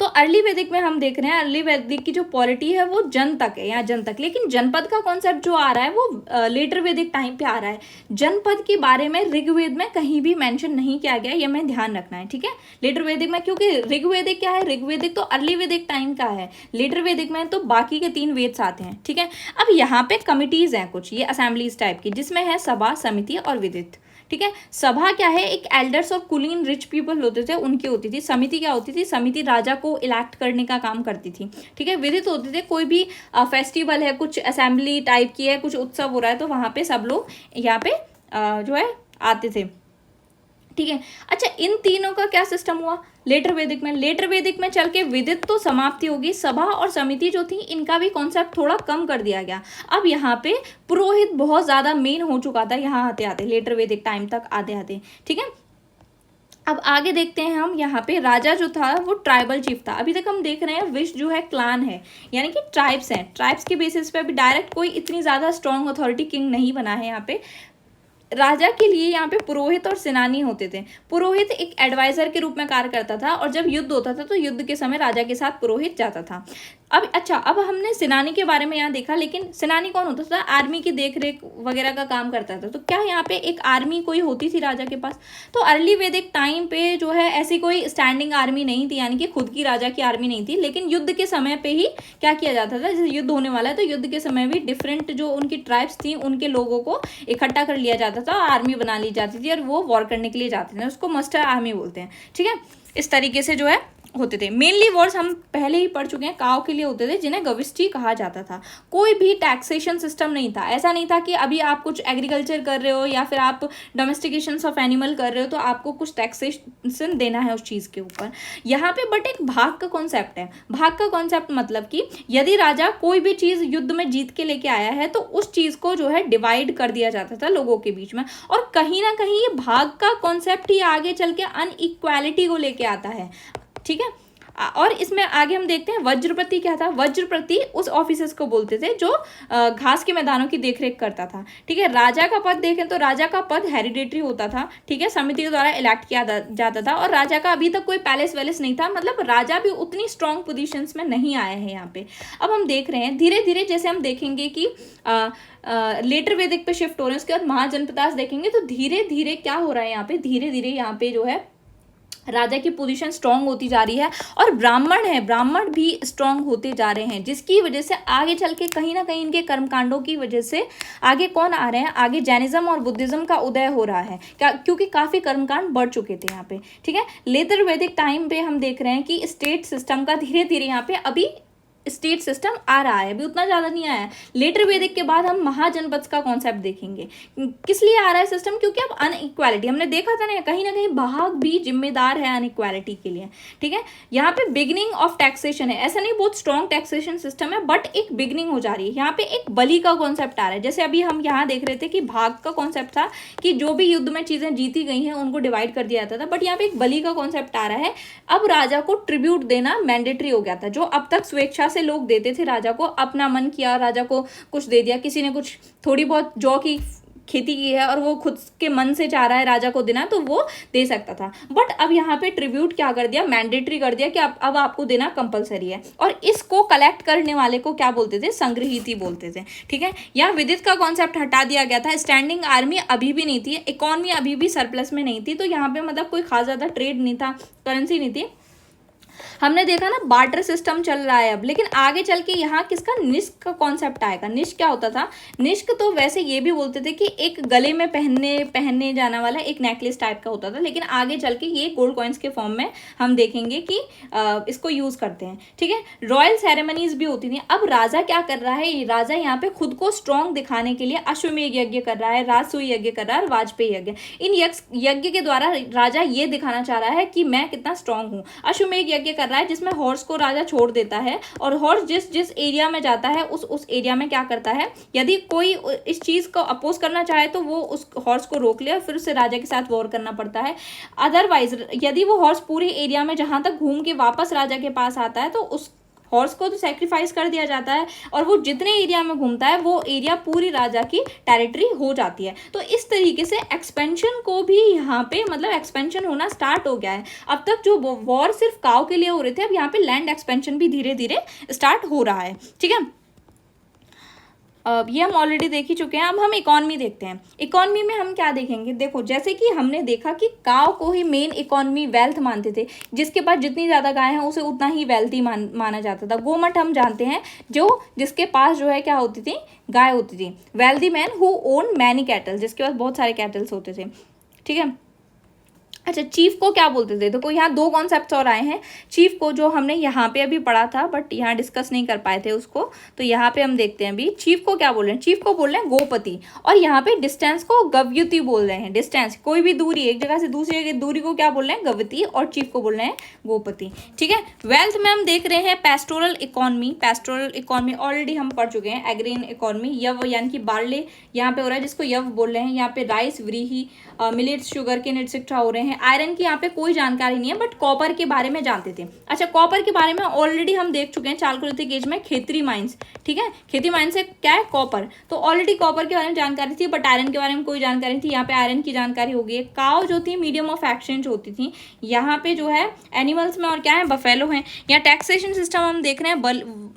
तो अर्ली वैदिक में हम देख रहे हैं अर्ली वैदिक की जो पॉलिटी है वो जन तक है, या जन तक, लेकिन जनपद का कॉन्सेप्ट जो आ रहा है वो लेटर वैदिक टाइम पे आ रहा है। जनपद के बारे में ऋग्वेद में कहीं भी मेंशन नहीं किया गया, ये हमें ध्यान रखना है, ठीक है। लेटर वैदिक में, क्योंकि ऋग्वेदिक क्या है, ऋग्वेदिक तो अर्ली वैदिक टाइम का है, लेटर वैदिक में तो बाकी के 3 वेद्स आते हैं, ठीक है। अब यहाँ पे कमिटीज हैं कुछ, ये असेंबलीज टाइप की, जिसमें है सभा, समिति और विदित, ठीक है। सभा क्या है, एक एल्डर्स और कुलीन रिच पीपल होते थे उनकी होती थी। समिति क्या होती थी, समिति राजा को इलेक्ट करने का काम करती थी, ठीक है। विदित होते थे, कोई भी फेस्टिवल है, कुछ असेंबली टाइप की है, कुछ उत्सव हो रहा है, तो वहाँ पे सब लोग यहाँ पे जो है आते थे, ठीक है। अच्छा, इन तीनों का क्या सिस्टम हुआ लेटर वैदिक में चल के विदित तो समाप्ति होगी, सभा और समिति जो थी इनका भी कॉन्सेप्ट थोड़ा कम कर दिया गया। अब यहाँ पे पुरोहित बहुत ज्यादा मेन हो चुका था यहाँ आते आते, लेटर वैदिक टाइम तक आते आते, ठीक है। अब आगे देखते हैं हम, यहाँ पे राजा जो था वो ट्राइबल चीफ था। अभी तक हम देख रहे हैं विश जो है क्लान है, यानी कि ट्राइब्स हैं, ट्राइब्स के बेसिस पे अभी डायरेक्ट कोई इतनी ज्यादा स्ट्रॉन्ग अथॉरिटी किंग नहीं बना है। यहाँ पे राजा के लिए यहाँ पे पुरोहित और सेनानी होते थे। पुरोहित एक एडवाइजर के रूप में कार्य करता था, और जब युद्ध होता था तो युद्ध के समय राजा के साथ पुरोहित जाता था। अब हमने सेनानी के बारे में यहाँ देखा, लेकिन सेनानी कौन होता था, आर्मी की देखरेख वगैरह का काम करता था। तो क्या यहाँ पे एक आर्मी कोई होती थी राजा के पास? तो अर्ली वैदिक टाइम पे जो है ऐसी कोई स्टैंडिंग आर्मी नहीं थी, यानी कि खुद की राजा की आर्मी नहीं थी। लेकिन युद्ध के समय पे ही क्या किया जाता था, जैसे युद्ध होने वाला है तो युद्ध के समय भी डिफरेंट जो उनकी ट्राइब्स थी उनके लोगों को इकट्ठा कर लिया जाता था, आर्मी बना ली जाती थी, और वो वॉर करने के लिए जाते थे। उसको मस्टर आर्मी बोलते हैं, ठीक है। इस तरीके से जो है होते थे। मेनली वॉर्स हम पहले ही पढ़ चुके हैं, काव के लिए होते थे, जिन्हें गविष्ठी कहा जाता था। कोई भी टैक्सेशन सिस्टम नहीं था। ऐसा नहीं था कि अभी आप कुछ एग्रीकल्चर कर रहे हो या फिर आप डोमेस्टिकेशन ऑफ एनिमल कर रहे हो तो आपको कुछ टैक्सेशन देना है उस चीज़ के ऊपर। यहाँ पे बट एक भाग का कॉन्सेप्ट है। भाग का कॉन्सेप्ट मतलब कि यदि राजा कोई भी चीज़ युद्ध में जीत के लेके आया है तो उस चीज़ को जो है डिवाइड कर दिया जाता था लोगों के बीच में। और कहीं ना कहीं ये भाग का कॉन्सेप्ट ही आगे चल के अनइक्वालिटी को लेके आता है, ठीक है। और इसमें आगे हम देखते हैं वज्रपति क्या था। वज्रपति उस ऑफिसर्स को बोलते थे जो घास के मैदानों की देखरेख करता था, ठीक है। राजा का पद देखें तो राजा का पद हेरिडेटरी होता था, ठीक है, समिति के द्वारा इलेक्ट किया जाता था, और राजा का अभी तक कोई पैलेस वैलेस नहीं था, मतलब राजा भी उतनी स्ट्रॉन्ग पोजीशंस में नहीं आए हैं यहाँ पे। अब हम देख रहे हैं धीरे धीरे, जैसे हम देखेंगे कि लेटर वैदिक पे शिफ्ट हो रहे हैं, उसके बाद महाजनपदास देखेंगे तो धीरे धीरे क्या हो रहा है यहाँ पे, धीरे धीरे यहाँ पे जो है राजा की पोजीशन स्ट्रांग होती जा रही है, और ब्राह्मण भी स्ट्रांग होते जा रहे हैं, जिसकी वजह से आगे चल के कहीं ना कहीं इनके कर्मकांडों की वजह से आगे कौन आ रहे हैं, आगे जैनिज्म और बुद्धिज्म का उदय हो रहा है, क्योंकि काफ़ी कर्मकांड बढ़ चुके थे यहाँ पे, ठीक है। लेटर वैदिक टाइम पे हम देख रहे हैं कि स्टेट सिस्टम का धीरे धीरे यहाँ पे अभी स्टेट सिस्टम आ रहा है, अभी उतना ज़्यादा नहीं आया है। लेटर वैदिक के बाद हम महाजनपद का कॉन्सेप्ट देखेंगे। किस लिए आ रहा है सिस्टम, क्योंकि अब अनइक्वालिटी हमने देखा था ना कहीं भाग भी जिम्मेदार है अनइक्वालिटी के लिए, ठीक है। यहाँ पे बिगनिंग ऑफ टैक्सेशन है, ऐसा नहीं बहुत स्ट्रॉन्ग टैक्सेशन सिस्टम है, बट एक बिगनिंग हो जा रही है। यहाँ पे एक बलि का कॉन्सेप्ट आ रहा है, जैसे अभी हम यहाँ देख रहे थे कि भाग का कॉन्सेप्ट था कि जो भी युद्ध में चीज़ें जीती गई हैं उनको डिवाइड कर दिया जाता था, बट यहाँ पे एक बलि का कॉन्सेप्ट आ रहा है। अब राजा को ट्रिब्यूट देना मैंडेटरी हो गया था, जो अब तक स्वेच्छा से लोग देते थे राजा को, अपना मन किया राजा को कुछ दे दिया, किसी ने कुछ थोड़ी बहुत जौ की खेती की है और वो खुद के मन से चाह रहा है राजा को देना, तो वो दे सकता था। बट अब यहाँ पे ट्रिब्यूट क्या कर दिया, मैंडेटरी कर दिया कि अब आपको देना कंपलसरी है, और इसको कलेक्ट करने वाले को क्या बोलते थे, संग्रहीती बोलते थे, ठीक है। यहाँ विदित का कॉन्सेप्ट हटा दिया गया था, स्टैंडिंग आर्मी अभी भी नहीं थी, इकोनॉमी अभी भी सरप्लस में नहीं थी, तो यहाँ पे मतलब कोई खास ज्यादा ट्रेड नहीं था, करेंसी नहीं थी। हमने देखा ना बार्टर सिस्टम चल रहा है अब, लेकिन आगे चल के यहाँ किसका, निष्क का कॉन्सेप्ट आएगा। निष्क क्या होता था, निष्क तो वैसे ये भी बोलते थे कि एक गले में पहनने जाने वाला एक नेकलेस टाइप का होता था, लेकिन आगे चल के ये गोल्ड कॉइन्स के फॉर्म में हम देखेंगे कि इसको यूज करते हैं, ठीक है। रॉयल सेरेमनीज भी होती थी। अब राजा क्या कर रहा है, राजा यहाँ पे खुद को स्ट्रॉन्ग दिखाने के लिए अश्वमेध यज्ञ कर रहा है, राजसूय यज्ञ कर रहा है और वाजपेयी यज्ञ। इन यज्ञ के द्वारा राजा ये दिखाना चाह रहा है कि मैं कितना स्ट्रॉन्ग हूँ। अश्वमेध यज्ञ कर रहा है जिसमें हॉर्स को राजा छोड़ देता है, और हॉर्स जिस एरिया में जाता है उस एरिया में क्या करता है, यदि कोई इस चीज को अपोज करना चाहे तो वो उस हॉर्स को रोक ले और फिर उससे राजा के साथ वॉर करना पड़ता है। अदरवाइज यदि वो हॉर्स पूरे एरिया में जहां तक घूम के वापस राजा के पास आता है तो उस हॉर्स को तो सेक्रीफाइस कर दिया जाता है, और वो जितने एरिया में घूमता है वो एरिया पूरी राजा की टेरिटरी हो जाती है। तो इस तरीके से एक्सपेंशन को भी यहाँ पे मतलब एक्सपेंशन होना स्टार्ट हो गया है। अब तक जो वॉर सिर्फ काव के लिए हो रहे थे, अब यहाँ पे लैंड एक्सपेंशन भी धीरे धीरे स्टार्ट हो रहा है, ठीक है। ये हम ऑलरेडी देख ही चुके हैं। अब हम इकॉनमी देखते हैं। इकॉनमी में हम क्या देखेंगे, देखो जैसे कि हमने देखा कि काव को ही मेन इकॉनमी वेल्थ मानते थे, जिसके पास जितनी ज़्यादा गाय हैं उसे उतना ही वेल्थी माना जाता था। गोमट हम जानते हैं जिसके पास जो है क्या होती थी, गाय होती थी। Wealthy man who own many cattle, जिसके पास बहुत सारे कैटल्स होते थे, ठीक है। अच्छा, चीफ को क्या बोलते थे, देखो यहाँ दो कॉन्सेप्ट्स और आए हैं। चीफ को जो हमने यहाँ पे अभी पढ़ा था बट यहाँ डिस्कस नहीं कर पाए थे उसको, तो यहाँ पे हम देखते हैं अभी चीफ को क्या बोल रहे हैं। चीफ को बोल रहे हैं गोपति, और यहाँ पे डिस्टेंस को गव्युति बोल रहे हैं। डिस्टेंस कोई भी दूरी, एक जगह से दूसरी जगह दूरी को क्या बोल रहे हैं, गवति, और चीफ को बोल रहे हैं गोपति, ठीक है। वेल्थ में हम देख रहे हैं pastoral economy. Pastoral economy already हम पढ़ चुके हैं। एग्रीन इकोनॉमी, यव यानी कि बार्ले यहाँ पे हो रहा है जिसको यव बोल रहे हैं। यहाँ पे rice, व्रीही, millets, sugar cane etcetera हो रहे हैं। आयरन की यहाँ पे कोई जानकारी नहीं है, बट कॉपर के बारे में जानते थे। अच्छा, कॉपर के बारे में ऑलरेडी हम देख चुके हैं चालकोलिथिक एज में खेतरी माइंस, ठीक है। खेती माइंस से क्या है, कॉपर, तो ऑलरेडी कॉपर के बारे में जानकारी थी, बट आयरन के बारे में कोई जानकारी नहीं थी। यहाँ पे आयरन की जानकारी हो गई है। काव जो थी मीडियम ऑफ एक्सचेंज होती थी। यहाँ पे जो है एनिमल्स में और क्या है, बफेलो है। यहाँ टैक्सेशन सिस्टम हम देख रहे हैं,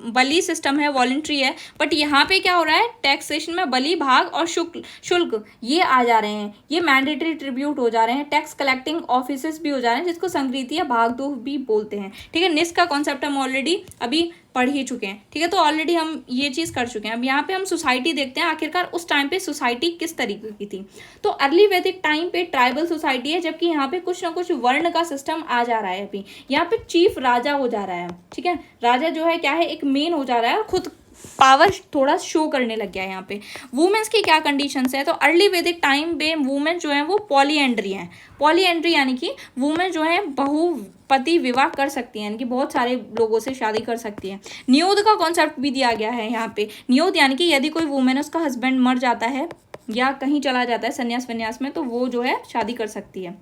बली सिस्टम है, वॉलंट्री है, बट यहाँ पे क्या हो रहा है, टैक्सेशन में बली, भाग और शुल्क ये आ जा रहे हैं, ये मैंडेटरी ट्रिब्यूट हो जा रहे हैं। टैक्स कलेक्टिंग ऑफिसर्स भी हो जा रहे हैं, जिसको संग्रहीती या भागदौड़ भी बोलते हैं, ठीक है। निस्क का कॉन्सेप्ट हम ऑलरेडी अभी पढ़ ही चुके हैं, ठीक है। तो ऑलरेडी हम ये चीज़ कर चुके हैं। अब यहाँ पे हम सोसाइटी देखते हैं, आखिरकार उस टाइम पे सोसाइटी किस तरीके की थी। तो अर्ली वैदिक टाइम पे ट्राइबल सोसाइटी है, जबकि यहाँ पे कुछ ना कुछ वर्ण का सिस्टम आ जा रहा है। अभी यहाँ पे चीफ राजा हो जा रहा है, ठीक है। राजा जो है क्या है, एक मेन हो जा रहा है और खुद पावर थोड़ा शो करने लग गया है। यहाँ पे वुमेन्स की क्या कंडीशंस है, तो अर्ली वैदिक टाइम पे वुमेन जो है वो पॉलीएंड्री हैं। पॉलीएंड्री यानी कि वुमेन जो है बहुपति विवाह कर सकती हैं, यानी कि बहुत सारे लोगों से शादी कर सकती हैं। नियोद का कॉन्सेप्ट भी दिया गया है यहाँ पे। नियोद यानी कि यदि कोई वुमेन, उसका हस्बैंड मर जाता है या कहीं चला जाता है संन्यास वन्यास में, तो वो जो है शादी कर सकती है।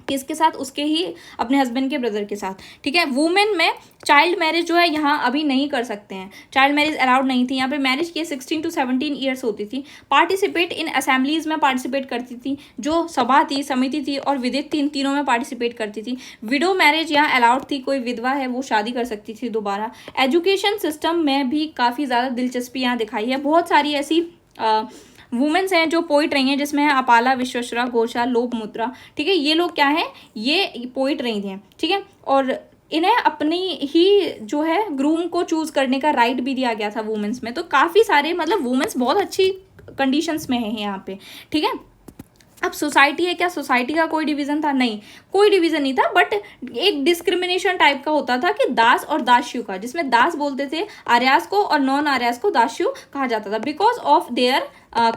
किसके साथ, उसके ही अपने हस्बैंड के ब्रदर के साथ, ठीक है। वुमेन में चाइल्ड मैरिज जो है यहाँ अभी नहीं कर सकते हैं, चाइल्ड मैरिज अलाउड नहीं थी यहाँ पे। मैरिज की 16 to 17 ईयर्स होती थी। पार्टिसिपेट इन असेंबलीज में पार्टिसिपेट करती थी, जो सभा थी, समिति थी और विदित थी, इन तीनों में पार्टिसिपेट करती थी। विडो मैरिज यहाँ अलाउड थी, कोई विधवा है वो शादी कर सकती थी दोबारा। एजुकेशन सिस्टम में भी काफ़ी ज़्यादा दिलचस्पी यहाँ दिखाई है। बहुत सारी ऐसी वुमेन्स हैं जो पोइट रही हैं, जिसमें है अपाला, विश्वेश्वरा, घोषा, लोपमुद्रा, ठीक है। ये लोग क्या है, ये पोइट रही थी, ठीक है। और इन्हें अपनी ही जो है ग्रूम को चूज करने का राइट भी दिया गया था वुमेन्स में। तो काफ़ी सारे मतलब वुमेन्स बहुत अच्छी कंडीशंस में है यहाँ पे, ठीक है। अब सोसाइटी है, क्या सोसाइटी का कोई डिवीज़न था? नहीं, कोई डिवीज़न नहीं था, बट एक डिस्क्रिमिनेशन टाइप का होता था कि दास और दास्यु का, जिसमें दास बोलते थे आर्यास को और नॉन आर्यास को दास्यु कहा जाता था, because of their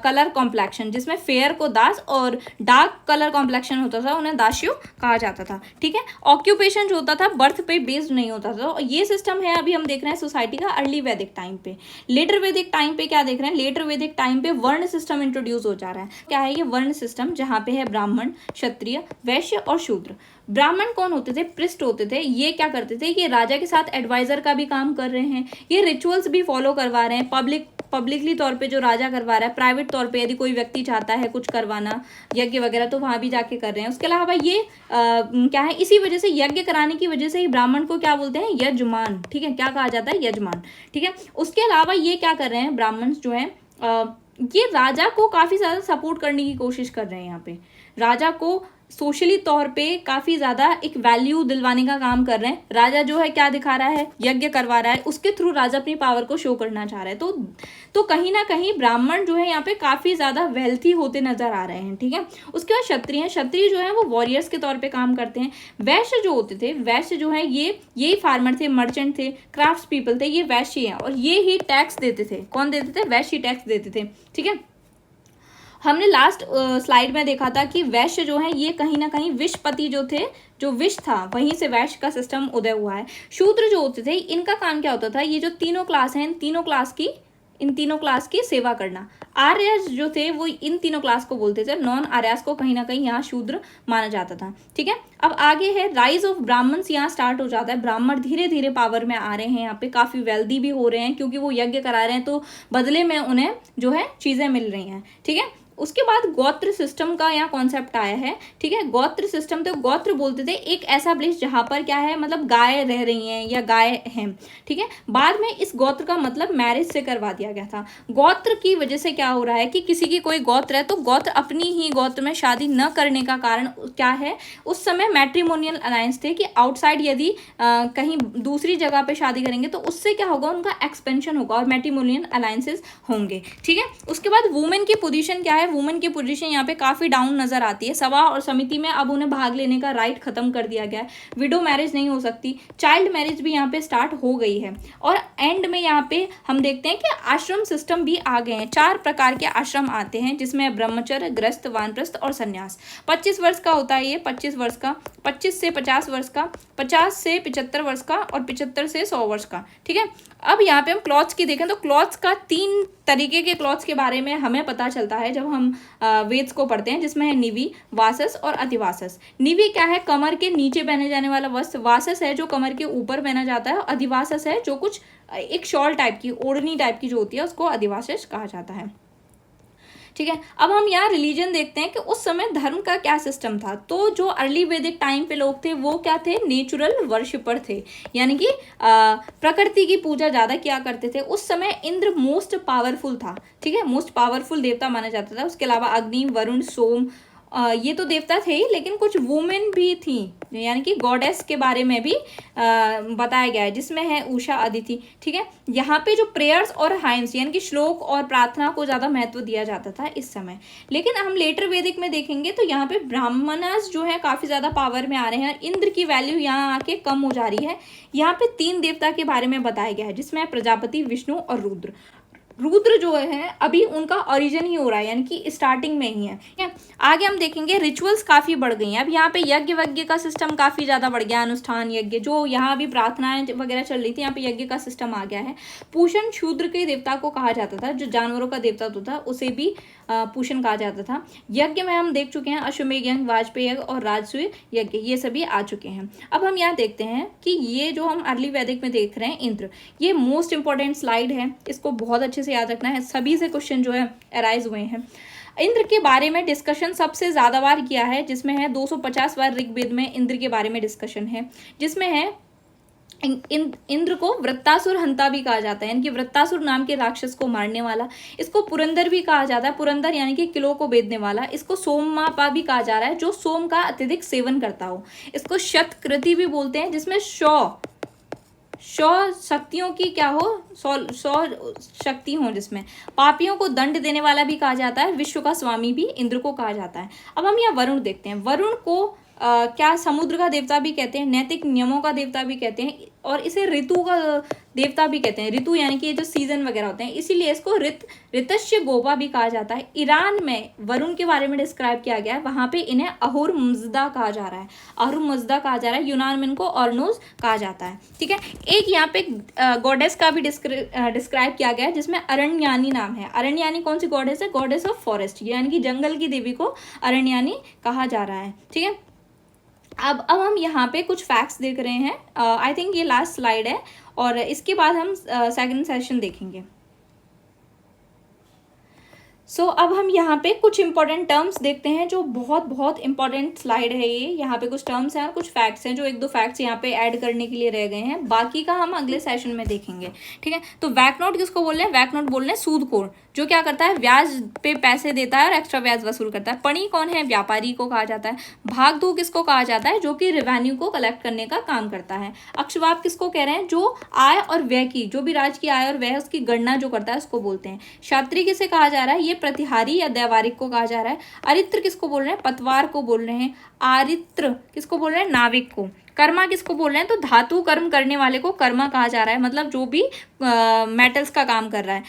colour complexion, जिसमें फेयर को दास और डार्क कलर कॉम्प्लेक्शन होता था उन्हें दास्यु कहा जाता था, ठीक है। ऑक्यूपेशन जो होता था बर्थ पे बेस्ड नहीं होता था। ये सिस्टम है अभी हम देख रहे हैं सोसाइटी का अर्ली वैदिक टाइम पे। लेटर वैदिक टाइम पे क्या देख रहे हैं, लेटर वैदिक टाइम पे वर्ण सिस्टम इंट्रोड्यूस हो जा रहा है। क्या है ये वर्ण सिस्टम, जहाँ पे है ब्राह्मण, क्षत्रिय, वैश्य और शूद्र। ब्राह्मण कौन होते थे? पृष्ठ होते थे। ये क्या करते थे, ये राजा के साथ एडवाइजर का भी काम कर रहे हैं, ये रिचुअल्स भी फॉलो करवा रहे हैं, पब्लिकली तौर पे जो राजा करवा रहा है, प्राइवेट तौर पे यदि कोई व्यक्ति चाहता है कुछ करवाना यज्ञ वगैरह तो वहाँ भी जाके कर रहे हैं। उसके अलावा ये क्या है, इसी वजह से यज्ञ कराने की वजह से ही ब्राह्मण को क्या बोलते हैं, यजमान, ठीक है। क्या कहा जाता है, यजमान, ठीक है। उसके अलावा ये क्या कर रहे हैं ब्राह्मण जो है, ये राजा को काफ़ी ज़्यादा सपोर्ट करने की कोशिश कर रहे हैं। यहाँ पे राजा को सोशली तौर पे काफ़ी ज़्यादा एक वैल्यू दिलवाने का काम कर रहे हैं। राजा जो है क्या दिखा रहा है, यज्ञ करवा रहा है, उसके थ्रू राजा अपनी पावर को शो करना चाह रहा है। तो कहीं ना कहीं ब्राह्मण जो है यहाँ पे काफ़ी ज़्यादा वेल्थी होते नजर आ रहे हैं, ठीक है। उसके बाद क्षत्रिय, क्षत्रिय जो है वो वॉरियर्स के तौर पे काम करते हैं। वैश्य जो होते थे, वैश्य जो है यही फार्मर थे, मर्चेंट थे, क्राफ्ट्स पीपल थे, ये वैश्य हैं और ये ही टैक्स देते थे। कौन देते थे? वैश्य टैक्स देते थे, ठीक है। हमने लास्ट स्लाइड में देखा था कि वैश्य जो है ये कहीं ना कहीं विषपति जो थे, जो विष था वहीं से वैश्य का सिस्टम उदय हुआ है। शूद्र जो होते थे इनका काम क्या होता था, ये जो तीनों क्लास हैं इन तीनों क्लास की सेवा करना। आर्यस जो थे वो इन तीनों क्लास को बोलते थे, नॉन आर्यस को कहीं ना कहीं यहाँ शूद्र माना जाता था, ठीक है। अब आगे है राइज ऑफ ब्राह्मण्स, यहाँ स्टार्ट हो जाता है। ब्राह्मण धीरे धीरे पावर में आ रहे हैं, यहाँ पे काफ़ी वेल्दी भी हो रहे हैं क्योंकि वो यज्ञ करा रहे हैं, तो बदले में उन्हें जो है चीज़ें मिल रही हैं, ठीक है। उसके बाद गोत्र सिस्टम का यहाँ कॉन्सेप्ट आया है, ठीक है। गोत्र सिस्टम, तो गोत्र बोलते थे एक ऐसा प्लेस जहाँ पर क्या है, मतलब गाय रह रही हैं या गाय हैं, ठीक है। बाद में इस गोत्र का मतलब मैरिज से करवा दिया गया था। गोत्र की वजह से क्या हो रहा है कि किसी की कोई गोत्र है तो गोत्र अपनी ही गोत्र में शादी न करने का कारण क्या है, उस समय मैट्रिमोनियल अलायंस थे कि आउटसाइड यदि कहीं दूसरी जगह पे शादी करेंगे तो उससे क्या होगा, उनका एक्सपेंशन होगा और मैट्रिमोनियल अलायंसेस होंगे, ठीक है। उसके बाद वुमेन की पोजीशन क्या है, वुमेन की पोजीशन यहाँ पे काफ़ी डाउन नजर आती है। सभा और समिति में अब उन्हें भाग लेने का राइट खत्म कर दिया गया है। विडो मैरिज नहीं हो सकती, चाइल्ड मैरिज भी यहाँ पे स्टार्ट हो गई है। और एंड में यहाँ पे हम देखते हैं कि आश्रम सिस्टम भी आ गए हैं। 4 प्रकार के आश्रम आते हैं जिसमें ब्रह्मचर्य, गृहस्थ, वानप्रस्थ और संन्यास। 25 वर्ष का होता है ये, 25 वर्ष का, 25 से 50 वर्ष का, 50 से 75 वर्ष का और 75 से 100 वर्ष का, ठीक है। अब यहाँ पे हम क्लॉथ्स की देखें तो क्लॉथ्स का 3 तरीके के क्लॉथ्स के बारे में हमें पता चलता है जब हम वेद्स को पढ़ते हैं, जिसमें है निवि, वासस और अधिवासस। निवि क्या है, कमर के नीचे पहने जाने वाला वस्त्र। वासस है जो कमर के ऊपर पहना जाता है। और अधिवासस है जो कुछ एक शॉल टाइप की, ओढ़नी टाइप की जो होती है उसको अधिवासस कहा जाता है, ठीक है। अब हम यहाँ रिलीजन देखते हैं कि उस समय धर्म का क्या सिस्टम था। तो जो अर्ली वैदिक टाइम पे लोग थे वो क्या थे, नेचुरल वर्शिपर थे, यानी कि प्रकृति की पूजा ज़्यादा किया करते थे। उस समय इंद्र मोस्ट पावरफुल था, ठीक है, मोस्ट पावरफुल देवता माना जाता था। उसके अलावा अग्नि, वरुण, सोम, ये तो देवता थे ही, लेकिन कुछ वुमेन भी थी, यानी कि गॉडेस के बारे में भी बताया गया है, जिसमें है उषा, अदिति, ठीक है। यहाँ पे जो प्रेयर्स और हाइम्स यानी कि श्लोक और प्रार्थना को ज़्यादा महत्व दिया जाता था इस समय। लेकिन हम लेटर वैदिक में देखेंगे तो यहाँ पे ब्राह्मणस जो है काफ़ी ज़्यादा पावर में आ रहे हैं। इंद्र की वैल्यू यहाँ आके कम हो जा रही है। यहाँ पे 3 देवता के बारे में बताया गया है, जिसमें प्रजापति, विष्णु और रुद्र। रुद्र जो है अभी उनका ओरिजिन ही हो रहा है, यानी कि स्टार्टिंग में ही है। ठीक है, आगे हम देखेंगे रिचुअल्स काफ़ी बढ़ गई हैं। अब यहाँ पे यज्ञ वज्ञ का सिस्टम काफ़ी ज़्यादा बढ़ गया, अनुष्ठान यज्ञ, जो यहाँ भी प्रार्थनाएं वगैरह चल रही थी, यहाँ पे यज्ञ का सिस्टम आ गया है। पूषण शूद्र के देवता को कहा जाता था, जो जानवरों का देवता तो था उसे भी पूषण कहा जाता था। यज्ञ में हम देख चुके हैं अश्वमेध यज्ञ, वाजपेयी यज्ञ और राजसूय यज्ञ, ये सभी आ चुके हैं। अब हम यहाँ देखते हैं कि ये जो हम अर्ली वैदिक में देख रहे हैं इंद्र, ये मोस्ट इंपॉर्टेंट स्लाइड है, इसको बहुत अच्छे से याद रखना है, सभी से क्वेश्चन जो है अराइज हुए हैं। इंद्र के बारे में डिस्कशन सबसे ज़्यादा बार किया है, जिसमें है 250 बार ऋग्वेद में इंद्र के बारे में डिस्कशन है, जिसमें है इंद्र को वृत्तासुर हंता भी कहा जाता है, यानी कि वृत्तासुर नाम के राक्षस को मारने वाला। इसको पुरंदर भी कहा जाता है, पुरंदर यानी कि किलो को बेचने वाला। इसको सोममापा भी कहा जा रहा है, जो सोम का अत्यधिक सेवन करता हो। इसको शतकृति भी बोलते हैं, जिसमें 100 शक्तियों की क्या हो, 100 शक्ति हो, जिसमें पापियों को दंड देने वाला भी कहा जाता है। विश्व का स्वामी भी इंद्र को कहा जाता है। अब हम यहाँ वरुण देखते हैं। वरुण को क्या समुद्र का देवता भी कहते हैं, नैतिक नियमों का देवता भी कहते हैं, और इसे ऋतु का देवता भी कहते हैं। ऋतु यानी कि ये जो सीजन वगैरह होते हैं, इसीलिए इसको ऋतस्य गोपा भी कहा जाता है। ईरान में वरुण के बारे में डिस्क्राइब किया गया है, वहां पे इन्हें अहुर मजदा कहा जा रहा है, अहुर मजदा कहा जा रहा है। यूनान में इनको ऑर्नोज कहा जाता है। ठीक है, एक यहाँ पे गॉडेस का भी डिस्क्राइब किया गया है, जिसमें अरण्यानी नाम है। अरण्यानी कौन सी गॉडेस है? गॉडेस ऑफ फॉरेस्ट, यानी कि जंगल की देवी को अरण्यानी कहा जा रहा है। ठीक है, अब हम यहाँ पे कुछ फैक्ट्स देख रहे हैं। आई थिंक ये लास्ट स्लाइड है, और इसके बाद हम सेकंड सेशन देखेंगे। अब हम यहाँ पे कुछ इंपॉर्टेंट टर्म्स देखते हैं, जो बहुत बहुत इंपॉर्टेंट स्लाइड है ये। यहाँ पे कुछ टर्म्स हैं और कुछ फैक्ट्स हैं, जो एक दो फैक्ट्स यहाँ पे ऐड करने के लिए रह गए हैं, बाकी का हम अगले सेशन में देखेंगे। ठीक है, तो वैकनोट किसको बोल रहे हैं? वैकनोट बोल रहे हैं सूदखोर, जो क्या करता है, ब्याज पे पैसे देता है और एक्स्ट्रा ब्याज वसूल करता है। पणी कौन है? व्यापारी को कहा जाता है। भागदू किसको कहा जाता है? जो कि रेवेन्यू को कलेक्ट करने का काम करता है। अक्षवाप किसको कह रहे हैं? जो आय और व्यय की, जो भी राज्य की आय और व्यय उसकी गणना जो करता है उसको बोलते हैं। क्षात्री किसे कहा जा रहा है? ये प्रतिहारी या दैवारिक को कहा जा रहा है। अरित्र किसको बोल रहे हैं? पतवार को बोल रहे हैं। आरित्र किसको बोल रहे हैं? नाविक को। कर्मा किसको बोल रहे हैं? तो धातु कर्म करने वाले को कर्मा कहा जा रहा है, मतलब जो भी मेटल्स का काम कर रहा है।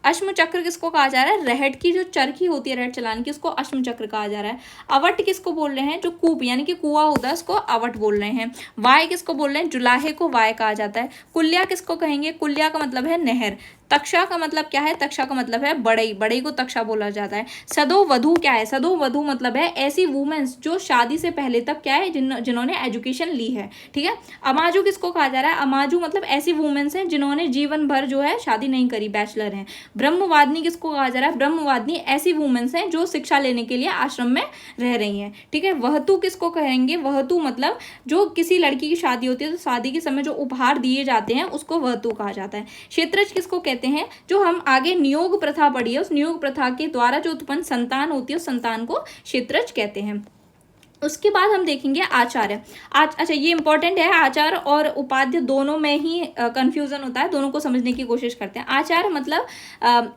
अश्म चक्र किसको कहा जा रहा है? रहट की जो चरखी होती है रहट चलाने की, उसको अश्म चक्र कहा जा रहा है। अवट किसको बोल रहे हैं? जो कूप यानी कि कुआं होता है उसको अवट बोल रहे हैं। वाय किसको बोल रहे हैं? जुलाहे को वाय कहा जाता है। कुल्या किसको कहेंगे? कुल्या का मतलब है नहर। तक्षा का मतलब क्या है? तक्षा का मतलब है बढ़ई, बढ़ई को तक्षा बोला जाता है। सदो वधु क्या है? सदो वधु मतलब है ऐसी वुमेन्स जो शादी से पहले तक क्या है, जिन्होंने एजुकेशन ली है। ठीक है, अमाजू किसको कहा जा रहा है? अमाजू मतलब ऐसी वुमेन्स हैं जिन्होंने जीवन भर जो है शादी नहीं करी, बैचलर हैं। ब्रह्मवादिनी किसको कहा जा रहा है? ब्रह्मवादिनी ऐसी वुमेन्स हैं जो शिक्षा लेने के लिए आश्रम में रह रही हैं। ठीक है, वहतु किसको कहेंगे? वहतु मतलब जो किसी लड़की की शादी होती है तो शादी के समय जो उपहार दिए जाते हैं उसको वहतु कहा जाता है। क्षेत्रज किसको कहते हैं? जो हम आगे नियोग प्रथा पढ़ी है, उस नियोग प्रथा के द्वारा जो उत्पन्न संतान होती है उस संतान को क्षेत्रज कहते हैं। उसके बाद हम देखेंगे आचार्य। अच्छा, ये इंपॉर्टेंट है, आचार्य और उपाध्य दोनों में ही कंफ्यूजन होता है, दोनों को समझने की कोशिश करते हैं। आचार्य मतलब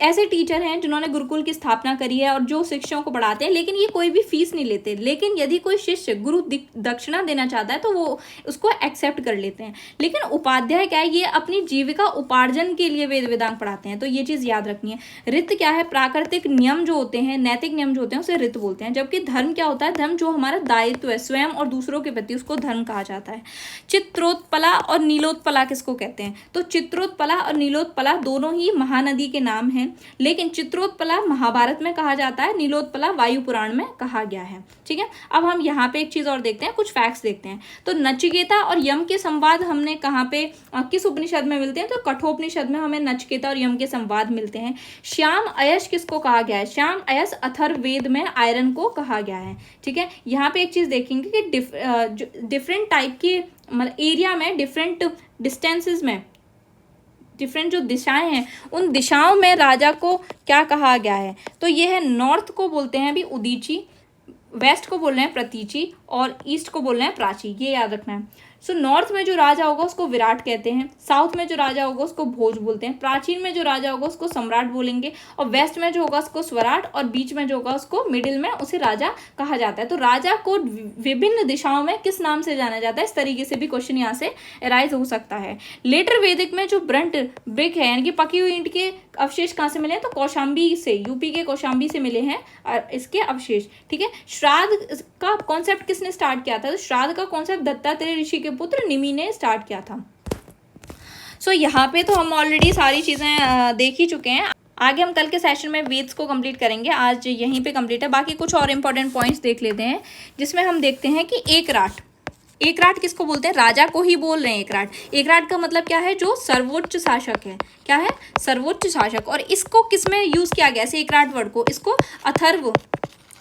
ऐसे टीचर हैं जिन्होंने गुरुकुल की स्थापना करी है और जो शिष्यों को पढ़ाते हैं, लेकिन ये कोई भी फीस नहीं लेते। लेकिन यदि कोई शिष्य गुरु दक्षिणा देना चाहता है तो वो उसको एक्सेप्ट कर लेते हैं। लेकिन उपाध्याय क्या है? ये अपनी जीविका उपार्जन के लिए वेद वेदांग पढ़ाते हैं, तो ये चीज़ याद रखनी है। ऋत क्या है? प्राकृतिक नियम जो होते हैं, नैतिक नियम जो होते हैं उसे ऋत बोलते हैं। जबकि धर्म क्या होता है? धर्म जो हमारा दायित्व है स्वयं और दूसरों के प्रति, उसको धर्म कहा जाता है। चित्रोत्पला और नीलोत्पला किसको कहते हैं? तो चित्रोत्पला और नीलोत्पला दोनों ही महानदी के नाम हैं, लेकिन चित्रोत्पला महाभारत में कहा जाता है, नीलोत्पला वायु पुराण में कहा गया है। ठीक है, अब हम यहाँ पे एक चीज और देखते हैं, कुछ फैक्ट्स देखते हैं। तो नचिकेता और यम के संवाद हमने कहाँ पे, किस उपनिषद में मिलते हैं? तो कठोपनिषद में हमें नचिकेता और यम के संवाद मिलते हैं। श्याम अयश किसको कहा गया है? श्याम अयश अथर्ववेद में आयरन को कहा गया है। ठीक है, यहाँ पे एक चीज देखेंगे कि डिफरेंट टाइप की मतलब एरिया में, डिफरेंट डिस्टेंसेस में, डिफरेंट जो दिशाएं हैं उन दिशाओं में राजा को क्या कहा गया है? तो ये है, नॉर्थ को बोलते हैं अभी उदीची, वेस्ट को बोल रहे हैं प्रतीची और ईस्ट को बोल रहे हैं प्राची, ये याद रखना है। सो नॉर्थ में जो राजा होगा उसको विराट कहते हैं, साउथ में जो राजा होगा उसको भोज बोलते हैं, प्राचीन में जो राजा होगा उसको सम्राट बोलेंगे, और वेस्ट में जो होगा उसको स्वराट, और बीच में जो होगा उसको मिडिल में उसे राजा कहा जाता है। तो राजा को विभिन्न दिशाओं में किस नाम से जाना जाता है, इस तरीके से भी क्वेश्चन यहाँ से अराइज हो सकता है। लेटर वैदिक में जो ब्रंट ब्रिक है यानी कि पकी हुई ईंट के अवशेष कहाँ से मिले हैं, तो कौशाम्बी से, यूपी के कौशाम्बी से मिले हैं इसके अवशेष, ठीक है। श्राद्ध का कॉन्सेप्ट किसने स्टार्ट किया था, तो श्राद्ध का कॉन्सेप्ट दत्तात्रेय ऋषि के पुत्र निमि ने स्टार्ट किया था। सो यहाँ पे तो हम ऑलरेडी सारी चीज़ें देख ही चुके हैं। आगे हम कल के सेशन में वेद्स को कंप्लीट करेंगे, आज यहीं पे कंप्लीट है। बाकी कुछ और इंपॉर्टेंट पॉइंट्स देख लेते हैं, जिसमें हम देखते हैं कि एकराट, एकराट किसको बोलते हैं, राजा को ही बोल रहे हैं एकराट। एकराट का मतलब क्या है, जो सर्वोच्च शासक है, क्या है, सर्वोच्च शासक। और इसको किस में यूज किया गया, एकराट वर्ड को, इसको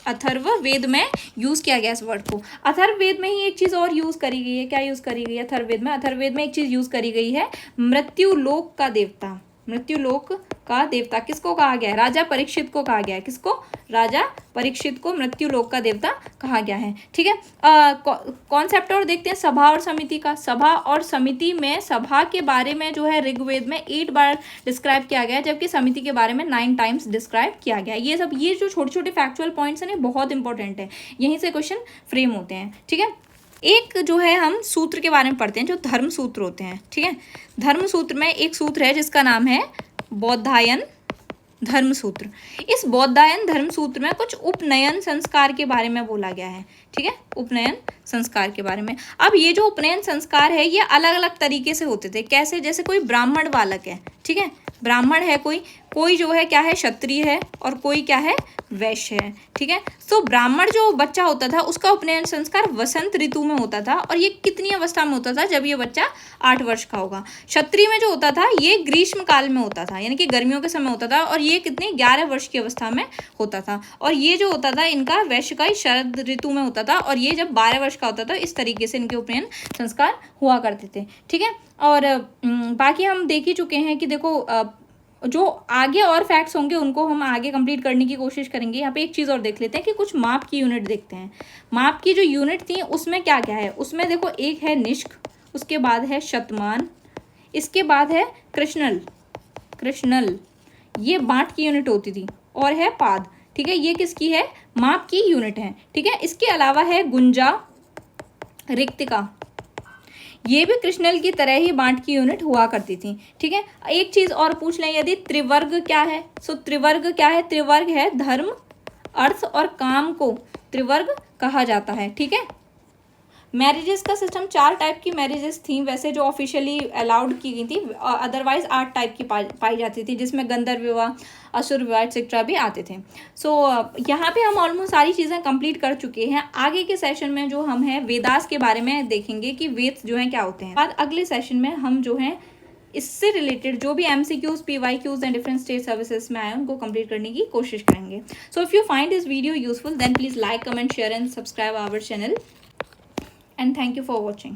अथर्ववेद में यूज किया गया इस वर्ड को। अथर्ववेद में ही एक चीज और यूज करी गई है, क्या यूज करी गई है अथर्ववेद में, अथर्ववेद में एक चीज यूज करी गई है, मृत्युलोक का देवता। मृत्युलोक का देवता किसको कहा गया है, राजा परीक्षित को कहा गया है, किसको, राजा परीक्षित को मृत्युलोक का देवता कहा गया है, ठीक है। कॉन्सेप्ट और देखते हैं सभा और समिति का। सभा और समिति में, सभा के बारे में जो है ऋग्वेद में 8 बार डिस्क्राइब किया गया है, जबकि समिति के बारे में 9 टाइम्स डिस्क्राइब किया गया है। ये सब, ये जो छोटे छोटे फैक्चुअल पॉइंट्स हैं बहुत इंपॉर्टेंट है, यहीं से क्वेश्चन फ्रेम होते हैं, ठीक है। एक जो है हम सूत्र के बारे में पढ़ते हैं, जो धर्म सूत्र होते हैं, ठीक है। धर्म सूत्र में एक सूत्र है जिसका नाम है बौधायन धर्म सूत्र। इस बौधायन धर्म सूत्र में कुछ उपनयन संस्कार के बारे में बोला गया है, ठीक है, उपनयन संस्कार के बारे में। अब ये जो उपनयन संस्कार है ये अलग अलग तरीके से होते थे, कैसे, जैसे कोई ब्राह्मण बालक है, ठीक है, ब्राह्मण है कोई जो है क्या है, क्षत्रिय है, और कोई क्या है, वैश्य है, ठीक है। तो ब्राह्मण जो बच्चा होता था उसका उपनयन संस्कार वसंत ऋतु में होता था, और ये कितनी अवस्था में होता था, जब ये बच्चा 8 वर्ष का होगा। क्षत्रिय में जो होता था ये ग्रीष्म काल में होता था, यानी कि गर्मियों के समय होता था, और ये कितनी 11 वर्ष की अवस्था में होता था। और ये जो होता था इनका वैश्य का शरद ऋतु में होता था, और ये जब 12 वर्ष का होता था। इस तरीके से इनके उपनयन संस्कार हुआ करते थे, ठीक है। और बाकी हम देख ही चुके हैं कि देखो जो आगे और फैक्ट्स होंगे उनको हम आगे कंप्लीट करने की कोशिश करेंगे। यहाँ पे एक चीज़ और देख लेते हैं कि कुछ माप की यूनिट देखते हैं। माप की जो यूनिट थी उसमें क्या क्या है, उसमें देखो एक है निष्क, उसके बाद है शतमान, इसके बाद है कृष्णल, ये बाँट की यूनिट होती थी, और है पाद, ठीक है, ये किसकी है, माप की यूनिट है, ठीक है। इसके अलावा है गुंजा, रिक्तिका, ये भी कृष्णल की तरह ही बांट की यूनिट हुआ करती थी, ठीक है। एक चीज और पूछ लें, यदि त्रिवर्ग क्या है, सो त्रिवर्ग क्या है, त्रिवर्ग है धर्म, अर्थ और काम को त्रिवर्ग कहा जाता है, ठीक है। मैरिजेस का सिस्टम 4 टाइप की मैरिजेस थी वैसे, जो ऑफिशियली अलाउड की गई थी, अदरवाइज 8 टाइप की पाई जाती थी, जिसमें गंधर्व विवाह, असुर विवाह एक्सेट्रा भी आते थे। सो यहाँ पे हम ऑलमोस्ट सारी चीज़ें कंप्लीट कर चुके हैं। आगे के सेशन में जो हम हैं वेदास के बारे में देखेंगे कि वेद जो हैं क्या होते हैं। बाद अगले सेशन में हम जो हैं इससे रिलेटेड जो भी MCQs, PYQs and different state services में आए उनको कंप्लीट करने की कोशिश करेंगे। So if you find this video useful then please like, comment, share and subscribe our channel, and thank you for watching.